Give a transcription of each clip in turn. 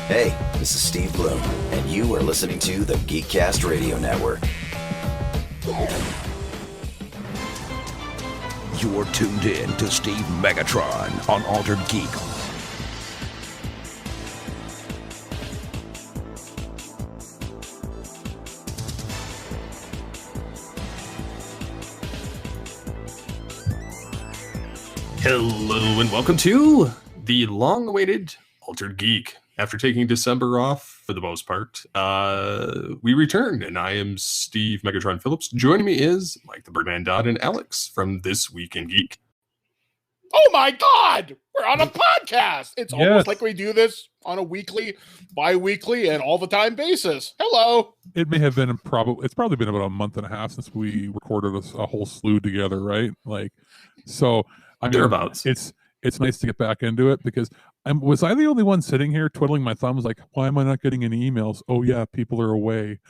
Hey, this is Steve Bloom, and you are listening to the Geekcast Radio Network. You're tuned in to Steve Megatron on Altered Geek. Hello and welcome to the long-awaited Altered Geek. After taking December off for the most part, we returned, and I am Steve Megatron Phillips. Joining me is Mike the Birdman Dodd and Alex from This Week in Geek. Oh my God! We're on a podcast! It's almost like we do this on a weekly, bi-weekly, and all the time basis. Hello! It may have been it's probably been about a month and a half since we recorded a whole slew together, right? So I mean, thereabouts. It's nice to get back into it because was I the only one sitting here twiddling my thumbs like, why am I not getting any emails? Oh yeah, people are away.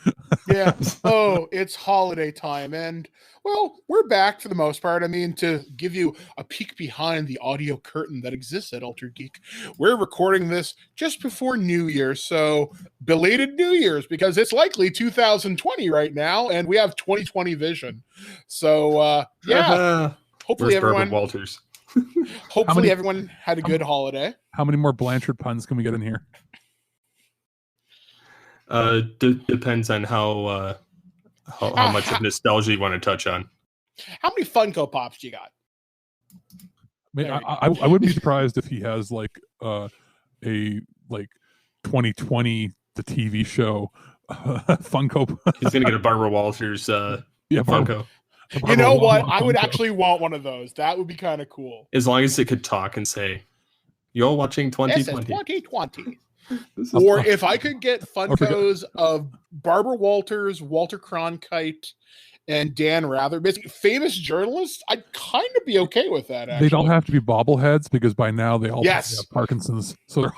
Yeah. Oh, it's holiday time. And, well, we're back for the most part. I mean, to give you a peek behind the audio curtain that exists at Altered Geek, we're recording this just before New Year's. So, belated New Year's, because it's likely 2020 right now, and we have 2020 vision. So, yeah. Hopefully everyone... Walters? Hopefully everyone had a good holiday. How many more Blanchard puns can we get in here? Depends on how much of nostalgia you want to touch on. How many Funko Pops do you got? I wouldn't be surprised if he has a 2020 the TV show Funko. He's gonna get a Barbara Walters Funko. You know what? I would actually want one of those. That would be kind of cool. As long as it could talk and say, "You're watching 2020." This is 2020. Or if I could get Funkos of Barbara Walters, Walter Cronkite, and Dan Rather, basically famous journalists, I'd kind of be okay with that. Actually. They don't have to be bobbleheads because by now they all have Parkinson's. So they're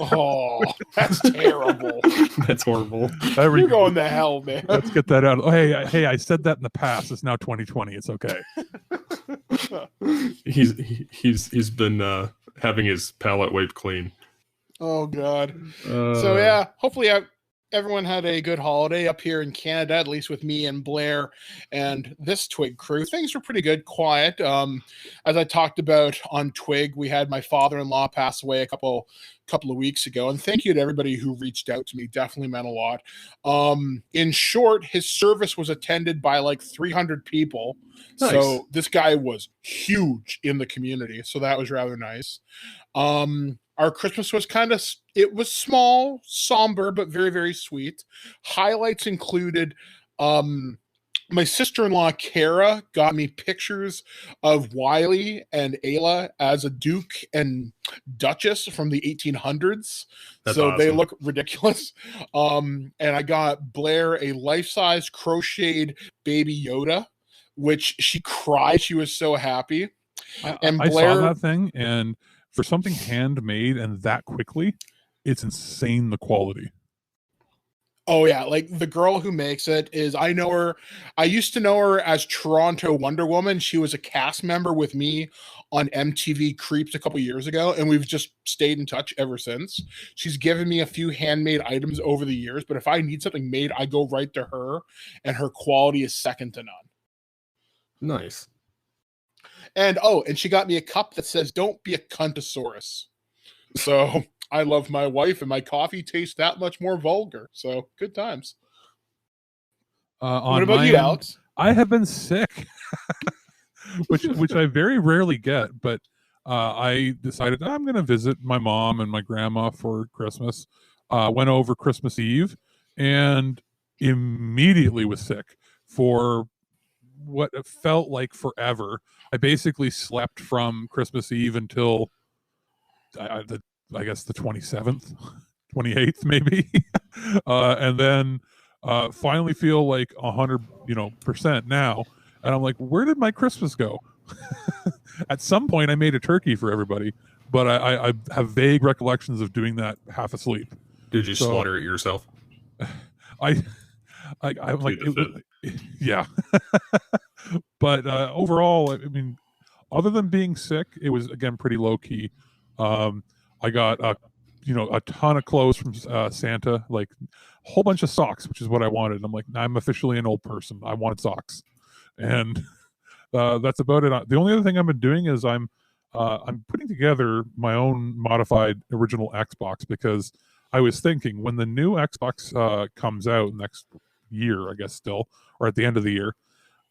oh, that's terrible. That's horrible. You're going to hell, man. Let's get that out. Oh, hey! I said that in the past. It's now 2020. It's okay. He's been having his palate wiped clean. Oh God. So yeah, hopefully everyone had a good holiday up here in Canada, at least with me and Blair and this Twig crew. Things were pretty good, quiet. As I talked about on Twig, we had my father-in-law pass away a couple of weeks ago, and thank you to everybody who reached out to me. Definitely meant a lot. In short, his service was attended by like 300 people. Nice. So this guy was huge in the community, so that was rather nice. Our Christmas was it was small, somber, but very, very sweet. Highlights included my sister-in-law, Kara, got me pictures of Wiley and Ayla as a Duke and Duchess from the 1800s. That's so awesome. They look ridiculous. And I got Blair a life-size crocheted Baby Yoda, which she cried. She was so happy. And Blair, I saw that thing, and for something handmade and that quickly, it's insane the quality. Oh yeah, like the girl who makes it is, I know her. I used to know her as Toronto Wonder Woman. She was a cast member with me on MTV Creeps a couple years ago, and we've just stayed in touch ever since. She's given me a few handmade items over the years, but if I need something made, I go right to her, and her quality is second to none. Nice. And she got me a cup that says, "Don't be a cuntosaurus." So I love my wife, and my coffee tastes that much more vulgar. So good times. What about you, Alex? I have been sick, which I very rarely get, but I decided I'm going to visit my mom and my grandma for Christmas. Went over Christmas Eve and immediately was sick for what felt like forever. I basically slept from Christmas Eve until I guess the 27th, 28th maybe, and then finally feel like 100% now, and I'm like, where did my Christmas go? At some point, I made a turkey for everybody, but I have vague recollections of doing that half asleep. Did you slaughter it yourself? I'm like, yeah. But overall, I mean, other than being sick, it was again pretty low key. I got a ton of clothes from Santa, like a whole bunch of socks, which is what I wanted. I'm like, I'm officially an old person. I wanted socks, and that's about it. The only other thing I've been doing is I'm putting together my own modified original Xbox, because I was thinking when the new Xbox comes out next year, I guess still, or at the end of the year,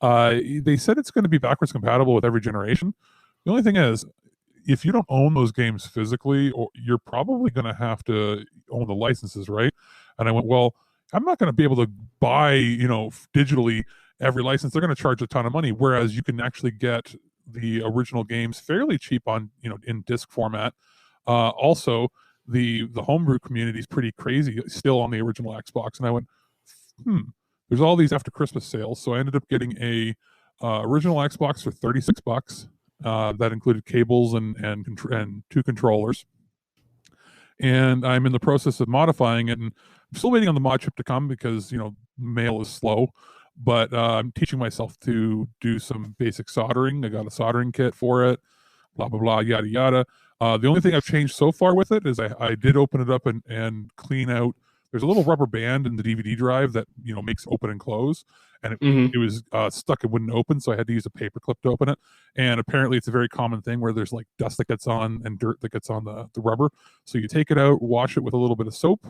they said it's going to be backwards compatible with every generation. The only thing is, if you don't own those games physically, or you're probably going to have to own the licenses, right? And I went, well, I'm not going to be able to buy, digitally every license. They're going to charge a ton of money, whereas you can actually get the original games fairly cheap on, in disc format. Also, the homebrew community is pretty crazy still on the original Xbox, and I went, there's all these after Christmas sales, so I ended up getting a original Xbox for $36. That included cables and 2 controllers, and I'm in the process of modifying it, and I'm still waiting on the mod chip to come because mail is slow. But I'm teaching myself to do some basic soldering. I got a soldering kit for it, blah blah blah, yada yada. The only thing I've changed so far with it is I did open it up and clean out. There's a little rubber band in the DVD drive that makes open and close, and it was stuck. It wouldn't open, so I had to use a paper clip to open it. And apparently, it's a very common thing where there's like dust that gets on and dirt that gets on the rubber. So you take it out, wash it with a little bit of soap,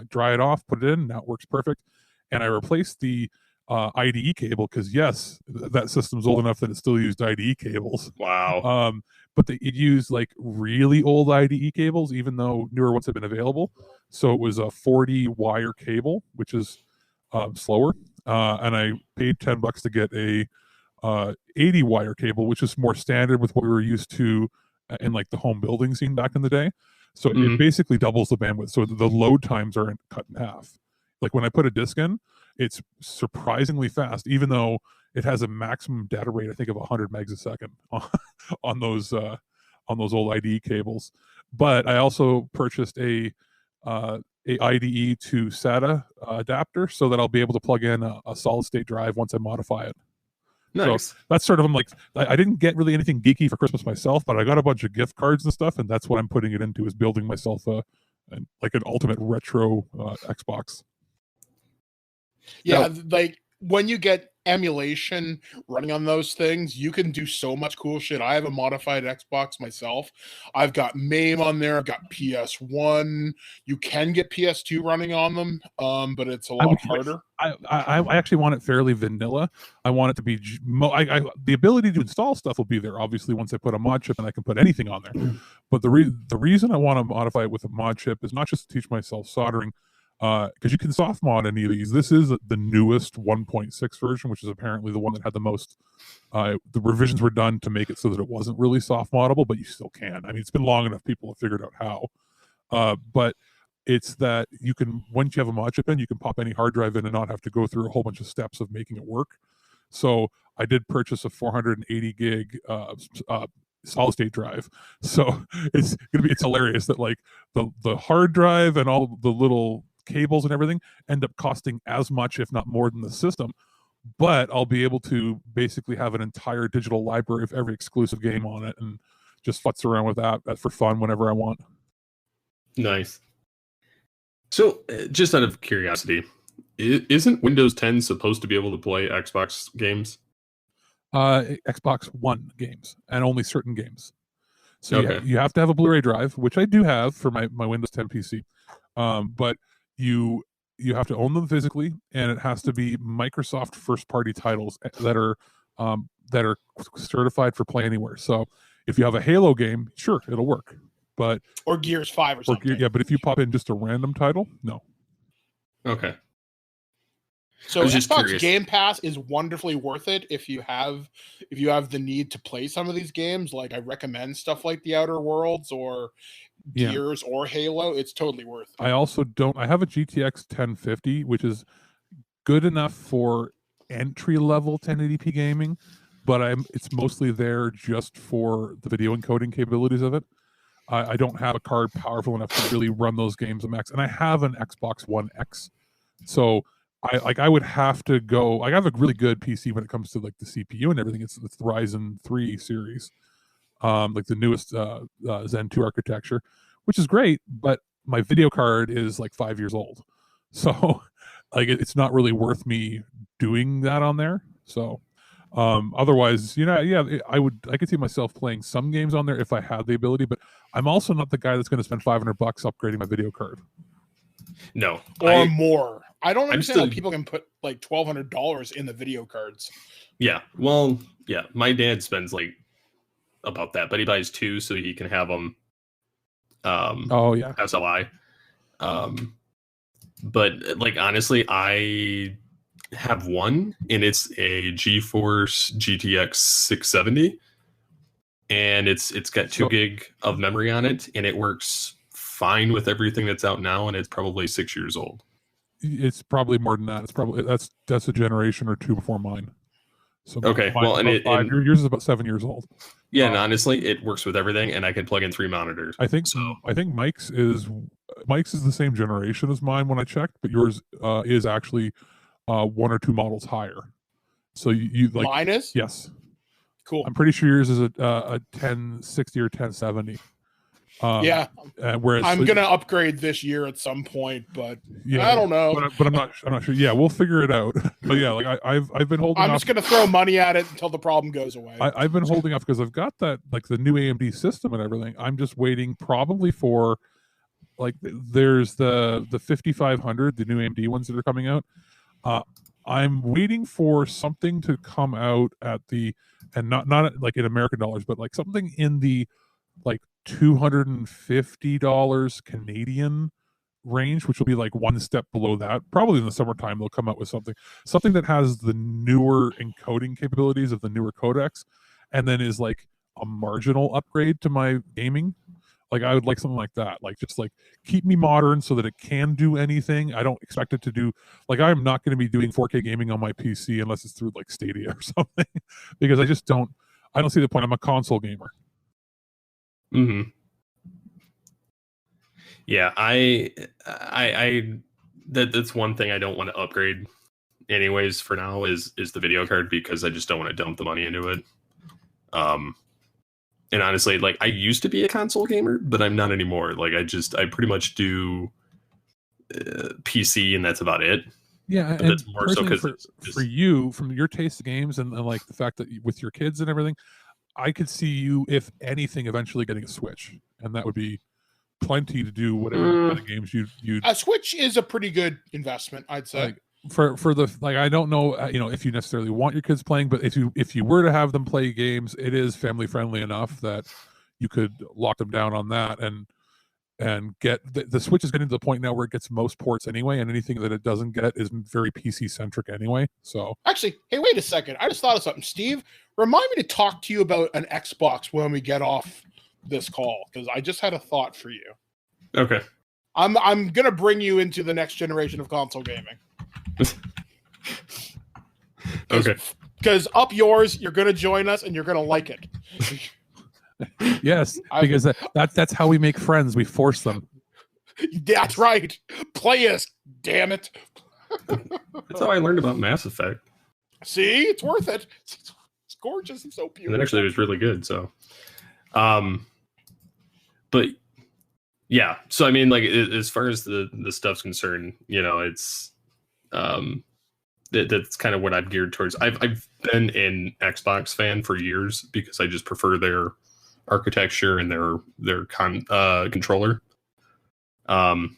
dry it off, put it in. Now it works perfect. And I replaced the IDE cable because yes, that system's old enough that it still used IDE cables. Wow. But it used like really old IDE cables, even though newer ones have been available. So it was a 40 wire cable, which is slower. And I paid $10 to get a 80 wire cable, which is more standard with what we were used to in like the home building scene back in the day. So it basically doubles the bandwidth. So the load times are cut in half. Like when I put a disc in, it's surprisingly fast, even though it has a maximum data rate, I think, of 100 megs a second on those old IDE cables. But I also purchased a IDE to SATA adapter so that I'll be able to plug in a solid state drive once I modify it. Nice. So that's sort of, I'm like, I didn't get really anything geeky for Christmas myself, but I got a bunch of gift cards and stuff, and that's what I'm putting it into, is building myself an ultimate retro Xbox. Yeah, like when you get emulation running on those things, you can do so much cool shit. I have a modified Xbox myself. I've got MAME on there. I've got PS1. You can get PS2 running on them, but it's a lot harder. I actually want it fairly vanilla. I want it to be the ability to install stuff will be there, obviously, once I put a mod chip and I can put anything on there. But the reason I want to modify it with a mod chip is not just to teach myself soldering, because you can soft mod any of these. This is the newest 1.6 version, which is apparently the one that had the most. The revisions were done to make it so that it wasn't really soft moddable, but you still can. I mean, it's been long enough; people have figured out how. But it's that you can, once you have a mod chip in, you can pop any hard drive in and not have to go through a whole bunch of steps of making it work. So I did purchase a 480 gig solid state drive. So it's hilarious that like the hard drive and all the little cables and everything end up costing as much, if not more, than the system, but I'll be able to basically have an entire digital library of every exclusive game on it and just futz around with that for fun whenever I want. Nice. So just out of curiosity, isn't Windows 10 supposed to be able to play Xbox games? Xbox One games and only certain games. So okay. you have to have a Blu-ray drive, which I do have for my Windows 10 PC, but you have to own them physically, and it has to be Microsoft first-party titles that are certified for Play Anywhere. So if you have a Halo game, sure, it'll work. But or Gears 5 or something. Yeah, but if you pop in just a random title, no. Okay. So Xbox Game Pass is wonderfully worth it if you have the need to play some of these games. Like I recommend stuff like The Outer Worlds or Gears or Halo. It's totally worth it. I also I have a GTX 1050, which is good enough for entry level 1080p gaming, but it's mostly there just for the video encoding capabilities of it. I don't have a card powerful enough to really run those games at max, and I have an Xbox One X, so I would have to go. I have a really good PC when it comes to like the CPU and everything. It's the Ryzen 3 series, like the newest Zen 2 architecture, which is great. But my video card is like 5 years old, so like it's not really worth me doing that on there. So otherwise, I could see myself playing some games on there if I had the ability, but I'm also not the guy that's going to spend $500 upgrading my video card. No, or more. I don't understand how people can put like $1,200 in the video cards. Yeah, well, yeah, my dad spends like about that, but he buys 2 so he can have them. SLI. But like honestly, I have one, and it's a GeForce GTX 670, and it's got 2 gig of memory on it, and it works fine with everything that's out now, and it's probably 6 years old. It's probably more than that. It's probably that's a generation or 2 before mine. So okay, well, and yours is about 7 years old. Yeah, and honestly, it works with everything, and I can plug in 3 monitors. I think Mike's is the same generation as mine when I checked, but yours is actually 1 or 2 models higher. So you like mine is? Yes. Cool. I'm pretty sure yours is a 1060 or 1070. Whereas I'm gonna upgrade this year at some point, but I don't know. But I'm not sure. Yeah, we'll figure it out. But yeah, like I've been holding. I'm just gonna throw money at it until the problem goes away. I've been holding off because I've got that like the new AMD system and everything. I'm just waiting probably for like there's the 5500, the new AMD ones that are coming out. I'm waiting for something to come out at the and not like in American dollars, but like something in the like $250 Canadian range, which will be like one step below that. Probably in the summertime they'll come out with something that has the newer encoding capabilities of the newer codecs, and then is like a marginal upgrade to my gaming. Like I would like something like that, like just like keep me modern so that it can do anything. I don't expect it to do like I'm not going to be doing 4K gaming on my PC unless it's through like Stadia or something, because I don't see the point. I'm a console gamer. Mm-hmm. Yeah, that's one thing I don't want to upgrade anyways for now is the video card, because I just don't want to dump the money into it. And honestly, like I used to be a console gamer, but I'm not anymore. Like I pretty much do PC, and that's about it. Yeah, but that's more so because for you, from your taste of games and like the fact that with your kids and everything, I could see you, if anything, eventually getting a Switch, and that would be plenty to do whatever kind of games you. A Switch is a pretty good investment, I'd say. Like, for the like, I don't know, if you necessarily want your kids playing, but if you were to have them play games, it is family friendly enough that you could lock them down on that and get the Switch is getting to the point now where it gets most ports anyway, and anything that it doesn't get is very PC centric anyway. So actually, hey, wait a second, I just thought of something, Steve. Remind me to talk to you about an Xbox when we get off this call, because I just had a thought for you. Okay. I'm gonna bring you into the next generation of console gaming. Okay. Because up yours, you're gonna join us and you're gonna like it. Yes, because that's how we make friends. We force them. That's right. Play us, damn it. That's how I learned about Mass Effect. See, it's worth it. It's gorgeous and so beautiful. And actually, it was really good. So, but yeah. So I mean, like as far as the stuff's concerned, it's that's kind of what I'm geared towards. I've been an Xbox fan for years because I just prefer their architecture and their controller. And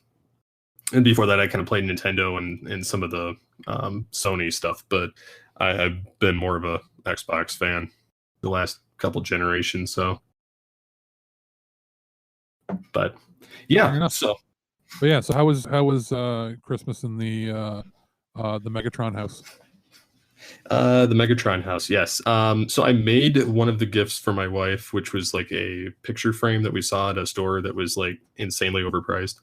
before that, I kind of played Nintendo and some of the Sony stuff, but I've been more of a Xbox fan the last couple generations. So, but yeah, so how was Christmas in the Megatron house? The Megatron house, yes. So I made one of the gifts for my wife, which was like a picture frame that we saw at a store that was like insanely overpriced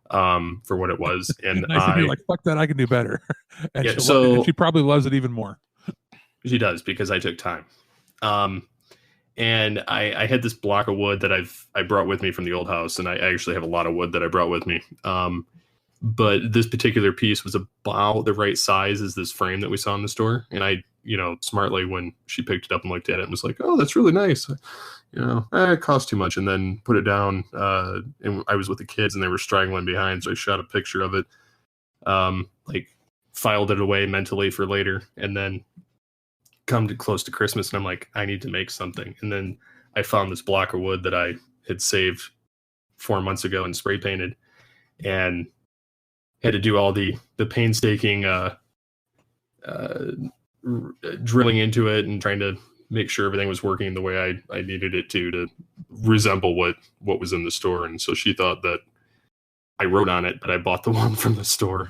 for what it was. And I like, fuck that, I can do better. And yeah, and she probably loves it even more. She does, because I took time. And I had this block of wood that I brought with me from the old house, and I actually have a lot of wood that I brought with me. But this particular piece was about the right size as this frame that we saw in the store. And I, smartly, when she picked it up and looked at it and was like, oh, that's really nice. it cost too much, and then put it down. And I was with the kids, and they were straggling behind, so I shot a picture of it, filed it away mentally for later, and then come to close to Christmas, and I'm like, I need to make something. And then I found this block of wood that I had saved 4 months ago and spray painted, and had to do all the painstaking drilling into it and trying to make sure everything was working the way I needed it to resemble what was in the store. And so she thought that I wrote on it, but I bought the one from the store.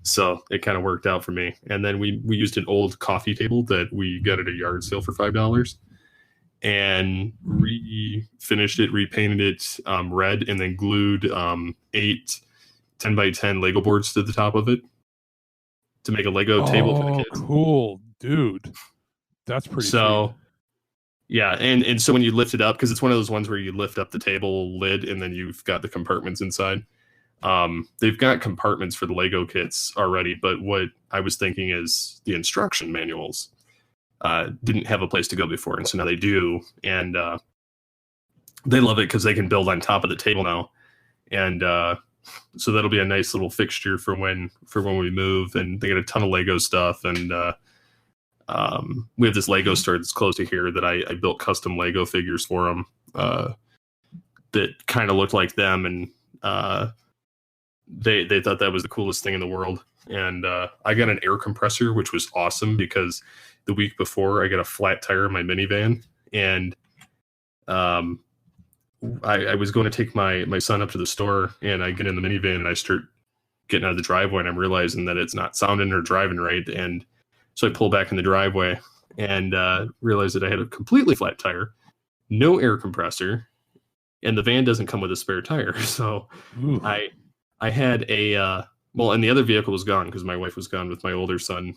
So it kind of worked out for me. And then we used an old coffee table that we got at a yard sale for $5 and refinished it, repainted it red, and then glued 8 10x10 Lego boards to the top of it to make a Lego table for the kids. Cool, dude. That's pretty so sweet. Yeah, and so when you lift it up, because it's one of those ones where you lift up the table lid and then you've got the compartments inside. They've got compartments for the Lego kits already, but what I was thinking is the instruction manuals didn't have a place to go before, and so now they do, and they love it because they can build on top of the table now, and so that'll be a nice little fixture for when we move. And they get a ton of Lego stuff, and we have this Lego store that's close to here that I built custom Lego figures for them that kind of looked like them, and they thought that was the coolest thing in the world. And I got an air compressor, which was awesome because the week before I got a flat tire in my minivan, and I was going to take my son up to the store, and I get in the minivan and I start getting out of the driveway, and I'm realizing that it's not sounding or driving right. And so I pull back in the driveway and realized that I had a completely flat tire, no air compressor, and the van doesn't come with a spare tire. So Ooh. I had and the other vehicle was gone because my wife was gone with my older son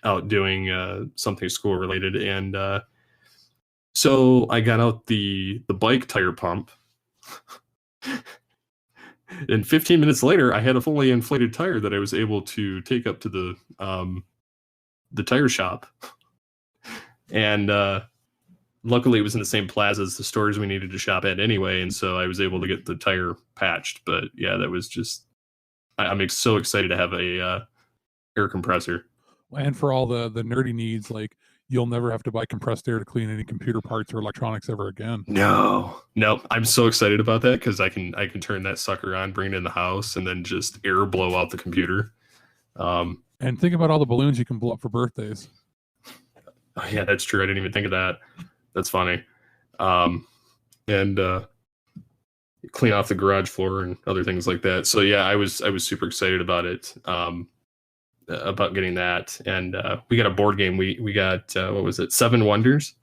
out doing something school related. And so I got out the bike tire pump. And 15 minutes later, I had a fully inflated tire that I was able to take up to the tire shop. And luckily, it was in the same plaza as the stores we needed to shop at anyway, and so I was able to get the tire patched. But yeah, that was just... I'm so excited to have a air compressor. And for all the nerdy needs, like, you'll never have to buy compressed air to clean any computer parts or electronics ever again. No, I'm so excited about that because I can turn that sucker on, bring it in the house, and then just air blow out the computer. And think about all the balloons you can blow up for birthdays. Oh, yeah, that's true. I didn't even think of that. That's funny. And clean off the garage floor and other things like that. So yeah, I was super excited about it. About getting that. And we got a board game. We got what was it? 7 Wonders.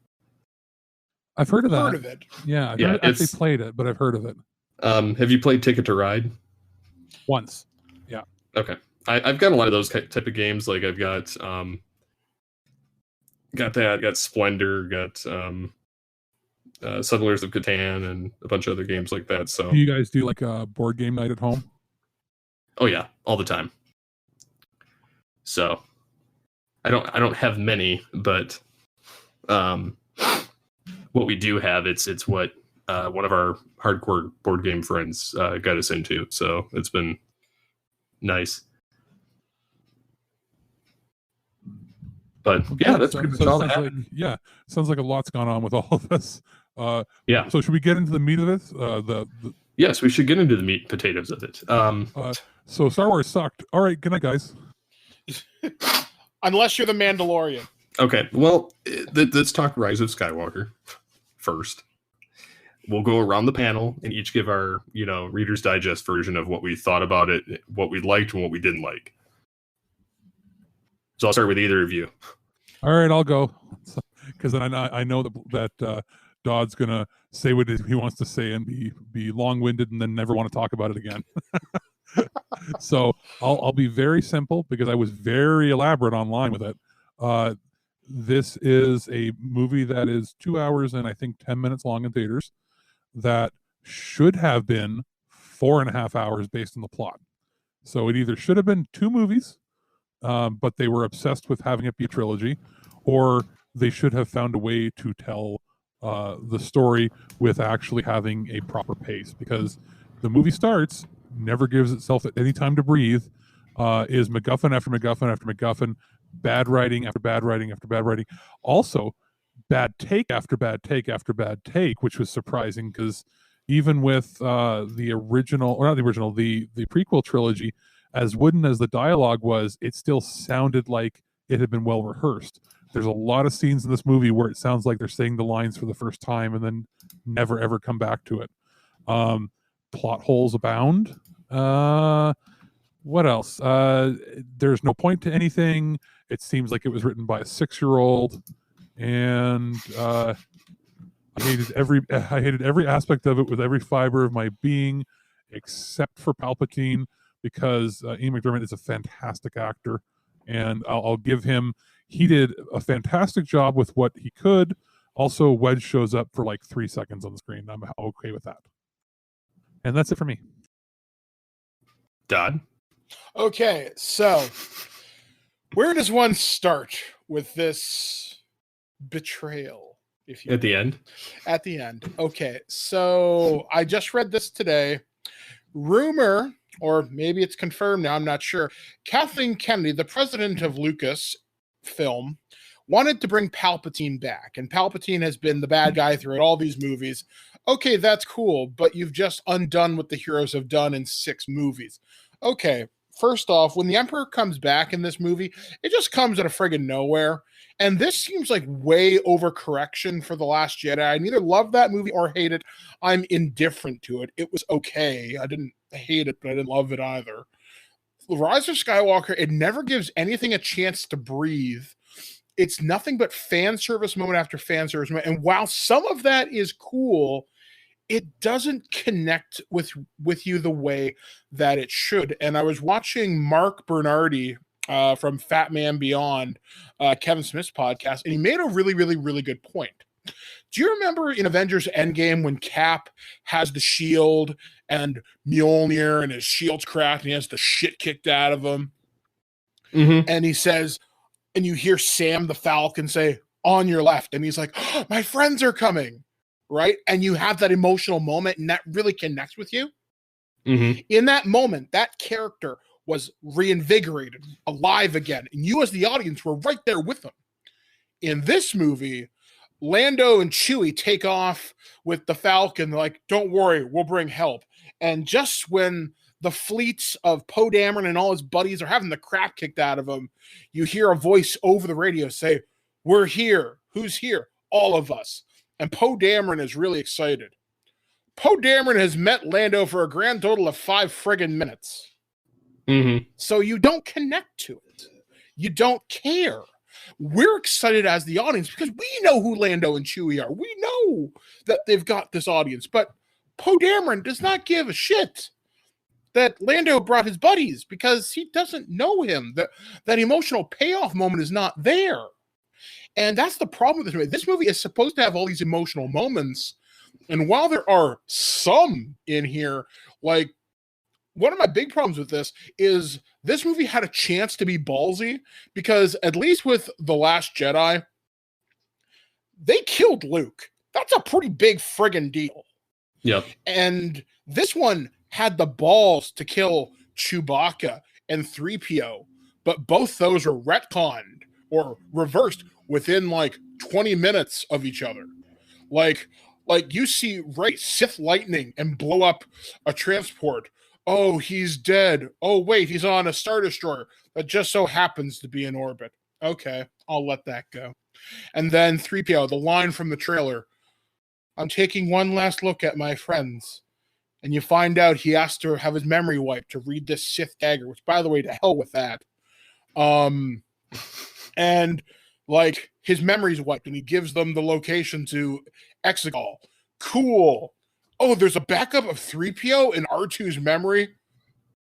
I've heard of that. Heard of it. Yeah, I've never actually played it, but I've heard of it. Have you played Ticket to Ride? Once. Yeah. Okay. I've got a lot of those type of games. Like I've got that, got Splendor, got Settlers of Catan, and a bunch of other games like that. So do you guys do like a board game night at home? Oh yeah, all the time. So I don't have many, but what we do have, it's what one of our hardcore board game friends got us into. So it's been nice. But yeah, that's pretty much all that happened. Sounds like a lot's gone on with all of this. Yeah. So should we get into the meat of this? Yes, we should get into the meat and potatoes of it. So Star Wars sucked. All right, good night, guys. Unless you're the Mandalorian. Okay, well, let's talk Rise of Skywalker first. We'll go around the panel and each give our, Reader's Digest version of what we thought about it, what we liked and what we didn't like. So I'll start with either of you. All right, I'll go. Because then I know that Dodd's going to say what he wants to say and be long-winded and then never want to talk about it again. So I'll be very simple because I was very elaborate online with it. This is a movie that is 2 hours and I think 10 minutes long in theaters that should have been 4.5 hours based on the plot. So it either should have been 2 movies, but they were obsessed with having it be a trilogy, or they should have found a way to tell the story with actually having a proper pace, because the movie starts, never gives itself any time to breathe, is MacGuffin after MacGuffin after MacGuffin, bad writing after bad writing after bad writing. Also, bad take after bad take after bad take, which was surprising because even with the original, or not the original, the prequel trilogy, as wooden as the dialogue was, it still sounded like it had been well rehearsed. There's a lot of scenes in this movie where it sounds like they're saying the lines for the first time and then never ever come back to it. Plot holes abound. What else? There's no point to anything. It seems like it was written by a 6-year-old, and I hated every aspect of it with every fiber of my being, except for Palpatine, because Ian McDiarmid is a fantastic actor, and I'll give him. He did a fantastic job with what he could. Also, Wedge shows up for like 3 seconds on the screen. I'm okay with that. And that's it for me. Dodd? Okay, so where does one start with this betrayal? If you At the end? At the end. Okay, so I just read this today. Rumor, or maybe it's confirmed now, I'm not sure. Kathleen Kennedy, the president of Lucasfilm, wanted to bring Palpatine back, and Palpatine has been the bad guy throughout all these movies. Okay, that's cool, but you've just undone what the heroes have done in 6 movies. Okay, first off, when the Emperor comes back in this movie, it just comes out of friggin' nowhere. And this seems like way overcorrection for The Last Jedi. I neither love that movie or hate it. I'm indifferent to it. It was okay. I didn't hate it, but I didn't love it either. The Rise of Skywalker, it never gives anything a chance to breathe. It's nothing but fan service moment after fan service moment. And while some of that is cool, it doesn't connect with you the way that it should. And I was watching Mark Bernardi from Fat Man Beyond, Kevin Smith's podcast, and he made a really, really, really good point. Do you remember in Avengers Endgame when Cap has the shield and Mjolnir and his shield's cracked and he has the shit kicked out of him? Mm-hmm. And he says, and you hear Sam the Falcon say, "On your left." And he's like, "Oh, my friends are coming." Right? And you have that emotional moment, and that really connects with you. Mm-hmm. In that moment, that character was reinvigorated, alive again. And you as the audience were right there with them. In this movie, Lando and Chewie take off with the Falcon. They're like, "Don't worry, we'll bring help." And just when the fleets of Poe Dameron and all his buddies are having the crap kicked out of them, you hear a voice over the radio say, "We're here. Who's here? All of us." And Poe Dameron is really excited. Poe Dameron has met Lando for a grand total of 5 friggin' minutes. Mm-hmm. So you don't connect to it. You don't care. We're excited as the audience because we know who Lando and Chewie are. We know that they've got this audience. But Poe Dameron does not give a shit that Lando brought his buddies because he doesn't know him. That emotional payoff moment is not there. And that's the problem with this movie. This movie is supposed to have all these emotional moments. And while there are some in here, like, one of my big problems with this is this movie had a chance to be ballsy because at least with The Last Jedi, they killed Luke. That's a pretty big friggin' deal. Yep. And this one had the balls to kill Chewbacca and 3PO, but both those were retconned or reversed within like 20 minutes of each other. Like you see Rey Sith lightning and blow up a transport. Oh, he's dead. Oh, wait, he's on a Star Destroyer that just so happens to be in orbit. Okay, I'll let that go. And then 3PO, the line from the trailer, "I'm taking one last look at my friends." And you find out he has to have his memory wiped to read this Sith dagger, which, by the way, to hell with that. And like his memory's wiped and he gives them the location to Exegol. Cool. Oh, there's a backup of 3PO in R2's memory?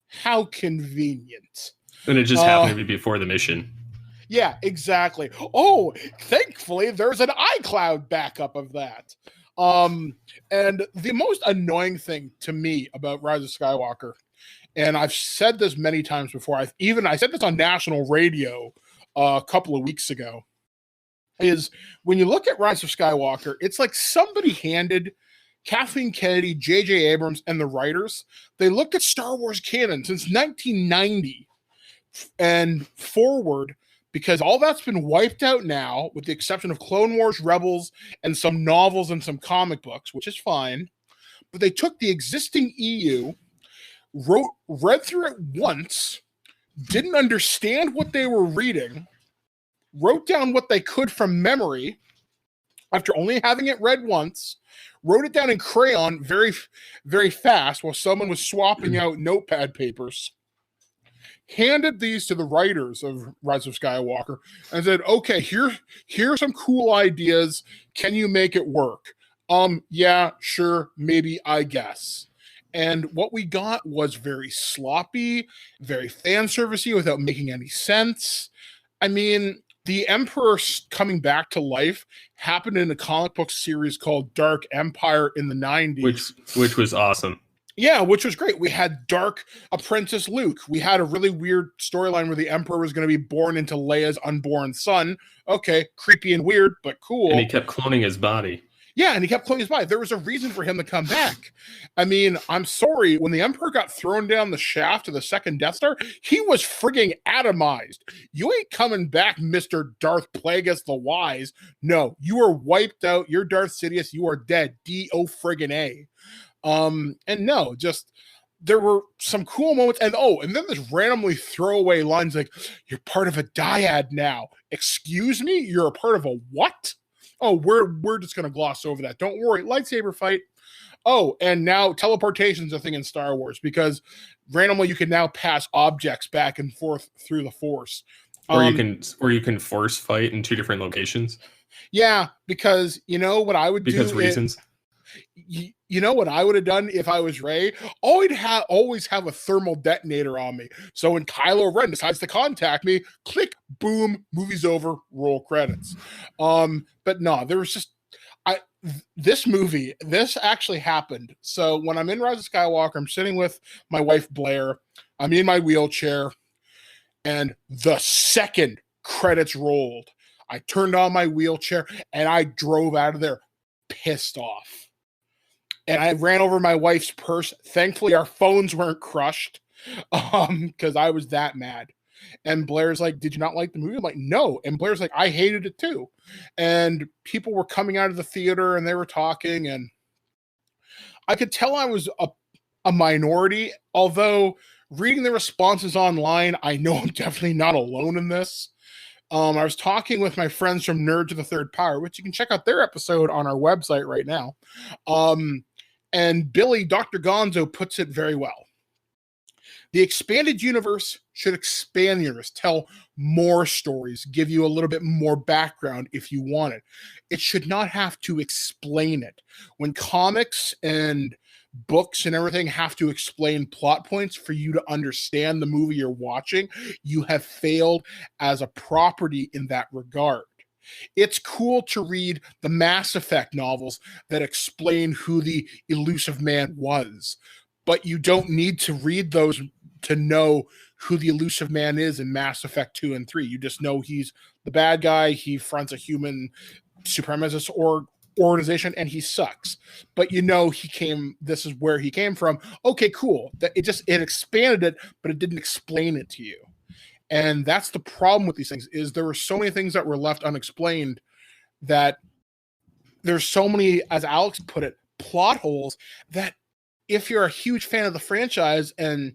How convenient. And it just happened to be before the mission. Yeah, exactly. Oh, thankfully, there's an iCloud backup of that. And the most annoying thing to me about Rise of Skywalker, and I've said this many times before, I said this on national radio a couple of weeks ago. is when you look at Rise of Skywalker, it's like somebody handed Kathleen Kennedy, J.J. Abrams, and the writers, they looked at Star Wars canon since 1990 and forward, because all that's been wiped out now, with the exception of Clone Wars, Rebels, and some novels and some comic books, which is fine. But they took the existing EU, read through it once, didn't understand what they were reading, wrote down what they could from memory after only having it read once, wrote it down in crayon very, very fast while someone was swapping out notepad papers, handed these to the writers of Rise of Skywalker, and said, okay, here's some cool ideas. Can you make it work? Yeah, sure, maybe, I guess. And what we got was very sloppy, very fan servicey without making any sense. I mean, the Emperor coming back to life happened in a comic book series called Dark Empire in the 90s. Which was awesome. Yeah, which was great. We had Dark Apprentice Luke. We had a really weird storyline where the Emperor was going to be born into Leia's unborn son. Okay, creepy and weird, but cool. And he kept cloning his body. Yeah, and he kept cloning his body. There was a reason for him to come back. I mean, I'm sorry, when the Emperor got thrown down the shaft of the second Death Star, he was frigging atomized. You ain't coming back, Mr. Darth Plagueis the Wise. No, you are wiped out. You're Darth Sidious. You are dead. D-O-friggin-A. And no, just there were some cool moments, and then this randomly throwaway lines like, you're part of a dyad now. Excuse me? You're a part of a what? Oh, we're just going to gloss over that. Don't worry. Lightsaber fight. Oh, and now teleportation's a thing in Star Wars, because randomly you can now pass objects back and forth through the Force. Or you can force fight in two different locations. Yeah, because you know what I would do? Because reasons. You know what I would have done if I was Rey? Always have a thermal detonator on me. So when Kylo Ren decides to contact me, click, boom, movie's over, roll credits. But no, there was just this actually happened. So when I'm in Rise of Skywalker, I'm sitting with my wife Blair. I'm in my wheelchair, and the second credits rolled, I turned on my wheelchair and I drove out of there pissed off. And I ran over my wife's purse. Thankfully, our phones weren't crushed, because I was that mad. And Blair's like, did you not like the movie? I'm like, no. And Blair's like, I hated it too. And people were coming out of the theater and they were talking, and I could tell I was a minority, although reading the responses online, I know I'm definitely not alone in this. I was talking with my friends from Nerd to the Third Power, which you can check out their episode on our website right now. And Billy, Dr. Gonzo, puts it very well. The expanded universe should expand the universe, tell more stories, give you a little bit more background if you want it. It should not have to explain it. When comics and books and everything have to explain plot points for you to understand the movie you're watching, you have failed as a property in that regard. It's cool to read the Mass Effect novels that explain who the elusive man was, but you don't need to read those to know who the elusive man is in Mass Effect 2 and 3. You just know he's the bad guy, he fronts a human supremacist organization, and he sucks. But you know this is where he came from. Okay, cool. It expanded it, but it didn't explain it to you. And that's the problem with these things, is there were so many things that were left unexplained, that there's so many, as Alex put it, plot holes, that if you're a huge fan of the franchise and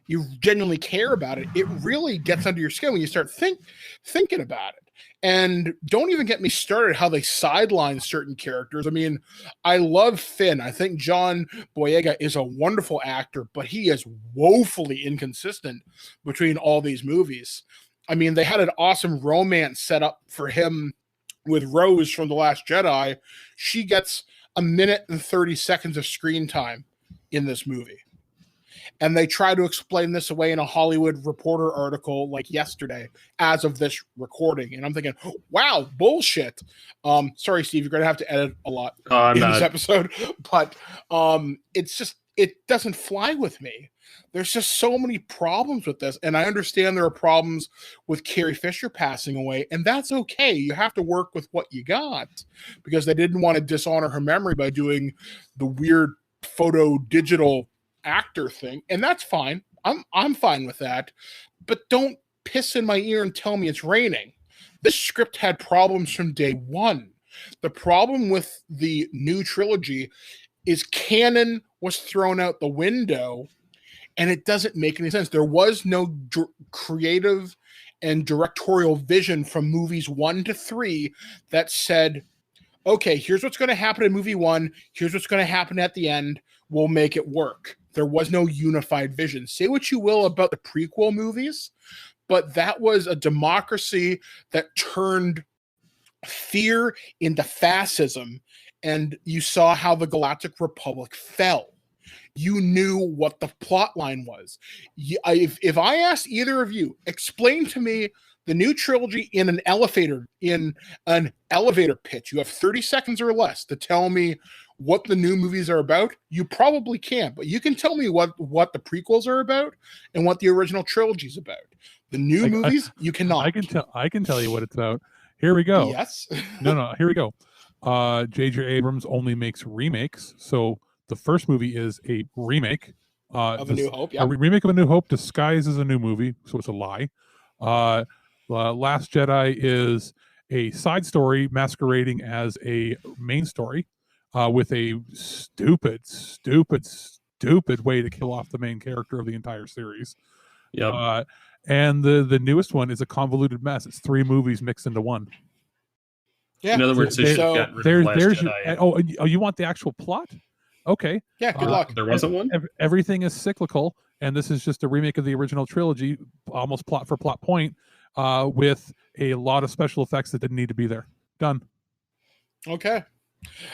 you genuinely care about it, it really gets under your skin when you start thinking about it. And don't even get me started how they sideline certain characters. I mean, I love Finn. I think John Boyega is a wonderful actor, but he is woefully inconsistent between all these movies. I mean, they had an awesome romance set up for him with Rose from The Last Jedi. She gets 1 minute and 30 seconds of screen time in this movie. And they try to explain this away in a Hollywood Reporter article like yesterday as of this recording. And I'm thinking, wow, bullshit. Sorry, Steve, you're going to have to edit a lot in this episode. But it's it doesn't fly with me. There's just so many problems with this. And I understand there are problems with Carrie Fisher passing away, and that's okay. You have to work with what you got, because they didn't want to dishonor her memory by doing the weird photo digital actor thing. And that's fine. I'm fine with that. But don't piss in my ear and tell me it's raining. This script had problems from day one. The problem with the new trilogy is canon was thrown out the window, and it doesn't make any sense. There was no creative and directorial vision from movies 1 to 3 that said, okay, here's what's going to happen in movie 1. Here's what's going to happen at the end. We'll make it work. There was no unified vision. Say what you will about the prequel movies, but that was a democracy that turned fear into fascism, and you saw how the Galactic Republic fell. You knew what the plot line was. If I asked either of you, explain to me the new trilogy in an elevator pitch. You have 30 seconds or less to tell me what the new movies are about. You probably can't, but you can tell me what the prequels are about and what the original trilogy is about. The new movies, you cannot. I can tell you what it's about. Here we go. Yes. No, here we go. J.J. Abrams only makes remakes. So the first movie is a remake of A New Hope. Yeah. A remake of A New Hope disguised as a new movie. So it's a lie. Last Jedi is a side story masquerading as a main story with a stupid way to kill off the main character of the entire series. Yeah. And the newest one is a convoluted mess. It's 3 movies mixed into one. Yeah. In other words, they should have gotten rid of Last Jedi. You want the actual plot? Okay. Yeah, good luck. There wasn't one? Everything is cyclical, and this is just a remake of the original trilogy, almost plot for plot point, with a lot of special effects that didn't need to be there. Done. Okay.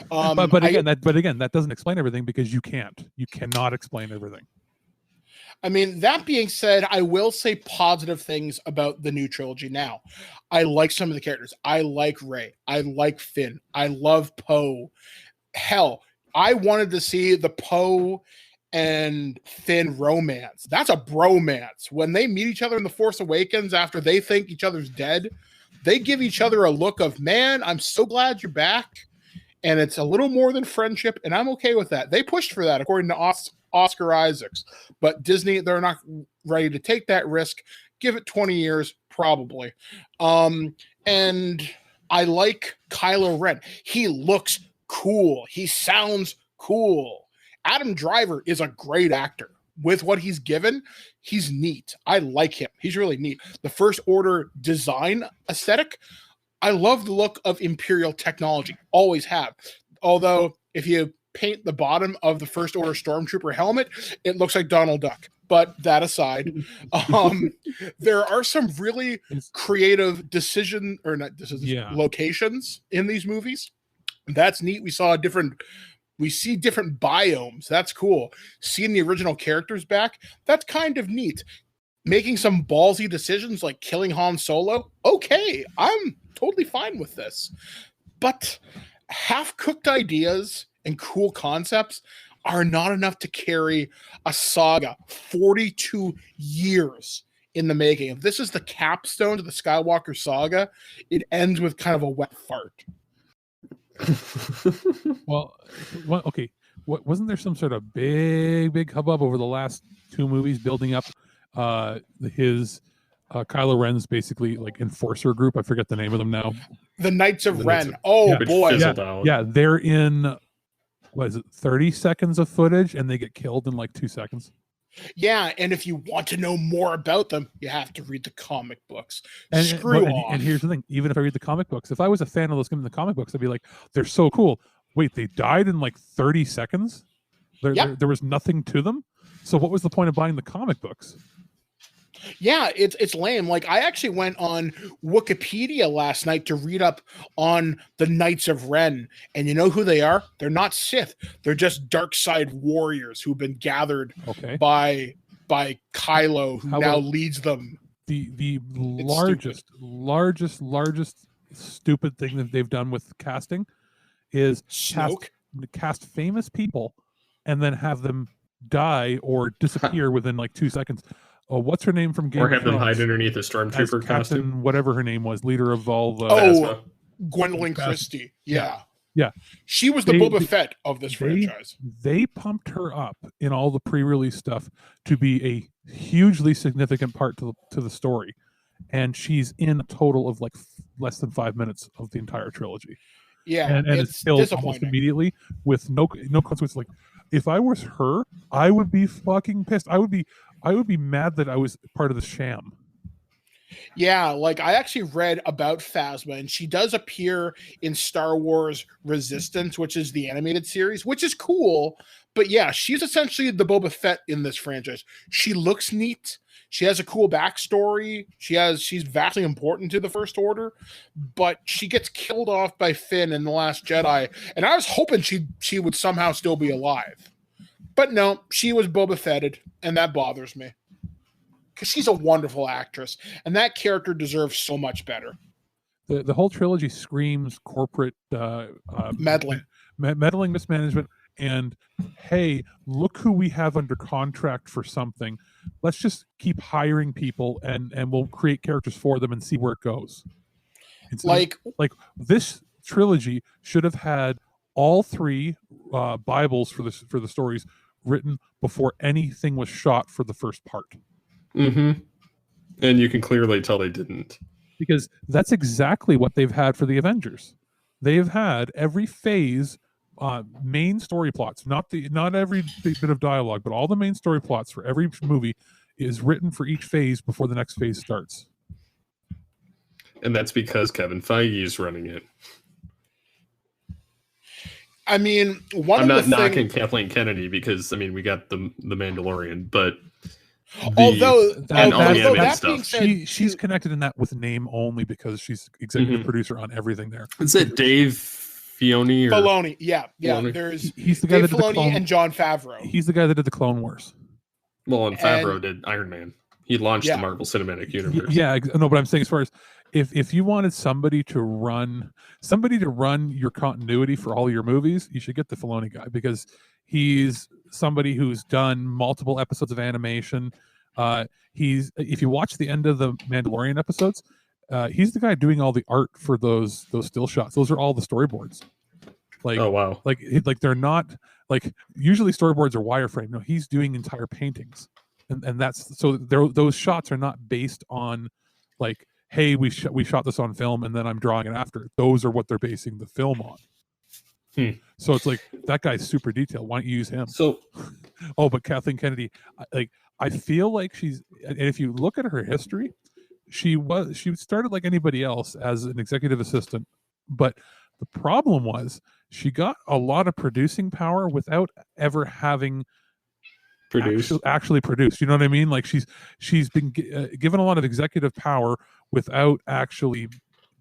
But again, that doesn't explain everything, because you cannot explain everything. I mean, that being said, I will say positive things about the new trilogy now. I like some of the characters. I like Rey. I like Finn. I love Poe. Hell, I wanted to see the Poe and Finn romance. That's a bromance. When they meet each other in The Force Awakens after they think each other's dead, they give each other a look of, man, I'm so glad you're back. And it's a little more than friendship, and I'm okay with that. They pushed for that, according to Oscar Isaacs. But Disney, they're not ready to take that risk. Give it 20 years, probably. And I like Kylo Ren. He looks cool. He sounds cool. Adam Driver is a great actor. With what he's given, he's neat. I like him. He's really neat. The First Order design aesthetic, I love the look of Imperial technology. Always have. Although, if you paint the bottom of the First Order Stormtrooper helmet, it looks like Donald Duck. But that aside, there are some really creative locations in these movies. That's neat. We see different biomes. That's cool. Seeing the original characters back, that's kind of neat. Making some ballsy decisions like killing Han Solo, okay, I'm totally fine with this. But half-cooked ideas and cool concepts are not enough to carry a saga 42 years in the making. If this is the capstone to the Skywalker saga, it ends with kind of a wet fart. Well, okay. Wasn't there some sort of big hubbub over the last 2 movies building up his Kylo Ren's basically like enforcer group? I forget the name of them now. The Knights of Ren. Boy. Yeah, they're in, what is it, 30 seconds of footage, and they get killed in like 2 seconds. Yeah, and if you want to know more about them, you have to read the comic books. Screw off. And here's the thing: even if I read the comic books, if I was a fan of those in the comic books, I'd be like, "They're so cool." Wait, they died in like 30 seconds. There was nothing to them. So what was the point of buying the comic books? Yeah, it's lame. Like, I actually went on Wikipedia last night to read up on the Knights of Ren, and you know who they are? They're not Sith. They're just dark side warriors who've been gathered by Kylo, who now leads them. The largest stupid thing that they've done with casting is cast famous people and then have them die or disappear within like 2 seconds. What's her name from Game Or of have them Thrones? hide underneath a As stormtrooper Captain, costume. whatever her name was, leader of all the. Oh, Gwendolyn Christie. Yeah. She was the Boba Fett of this franchise. They pumped her up in all the pre-release stuff to be a hugely significant part to the story, and she's in a total of like less than 5 minutes of the entire trilogy. Yeah, and it's killed almost immediately with no consequence. Like, if I was her, I would be fucking pissed. I would be mad that I was part of the sham. Yeah, like I actually read about Phasma, and she does appear in Star Wars Resistance, which is the animated series, which is cool. But yeah, she's essentially the Boba Fett in this franchise. She looks neat. She has a cool backstory. She's vastly important to the First Order, but she gets killed off by Finn in The Last Jedi, and I was hoping she would somehow still be alive. But no, she was Boba Fetted, and that bothers me. Because she's a wonderful actress, and that character deserves so much better. The whole trilogy screams corporate meddling, mismanagement, and hey, look who we have under contract for something. Let's just keep hiring people, and we'll create characters for them and see where it goes. Like this trilogy should have had all three Bibles for the stories written before anything was shot for the first part. Mm-hmm. And you can clearly tell they didn't. Because that's exactly what they've had for the Avengers. They've had every phase, main story plots, not every bit of dialogue, but all the main story plots for every movie is written for each phase before the next phase starts. And that's because Kevin Feige is running it. I mean, I'm not knocking Kathleen Kennedy because, I mean, we got the Mandalorian, but although that being said, she's connected in that with name only because she's executive producer on everything there. Is it Dave Filoni? Filoni, yeah. Filoni? There's he's the guy Dave that did Filoni and Jon Favreau. He's the guy that did the Clone Wars. Well, and Favreau did Iron Man. He launched the Marvel Cinematic Universe. Yeah, no, but I'm saying as far as if you wanted somebody to run your continuity for all your movies, you should get the Filoni guy because he's somebody who's done multiple episodes of animation. If you watch the end of the Mandalorian episodes, he's the guy doing all the art for those still shots. Those are all the storyboards. Like, oh wow, like they're not like usually storyboards are wireframe. No, he's doing entire paintings, and that's so those shots are not based on like, hey, we shot this on film and then I'm drawing it after. Those are what they're basing the film on. So it's like that guy's super detailed. Why don't you use him? So, but Kathleen Kennedy, I feel like she's, and if you look at her history, she started like anybody else as an executive assistant, but the problem was she got a lot of producing power without ever having actually produced. You know what I mean? Like she's been given a lot of executive power without actually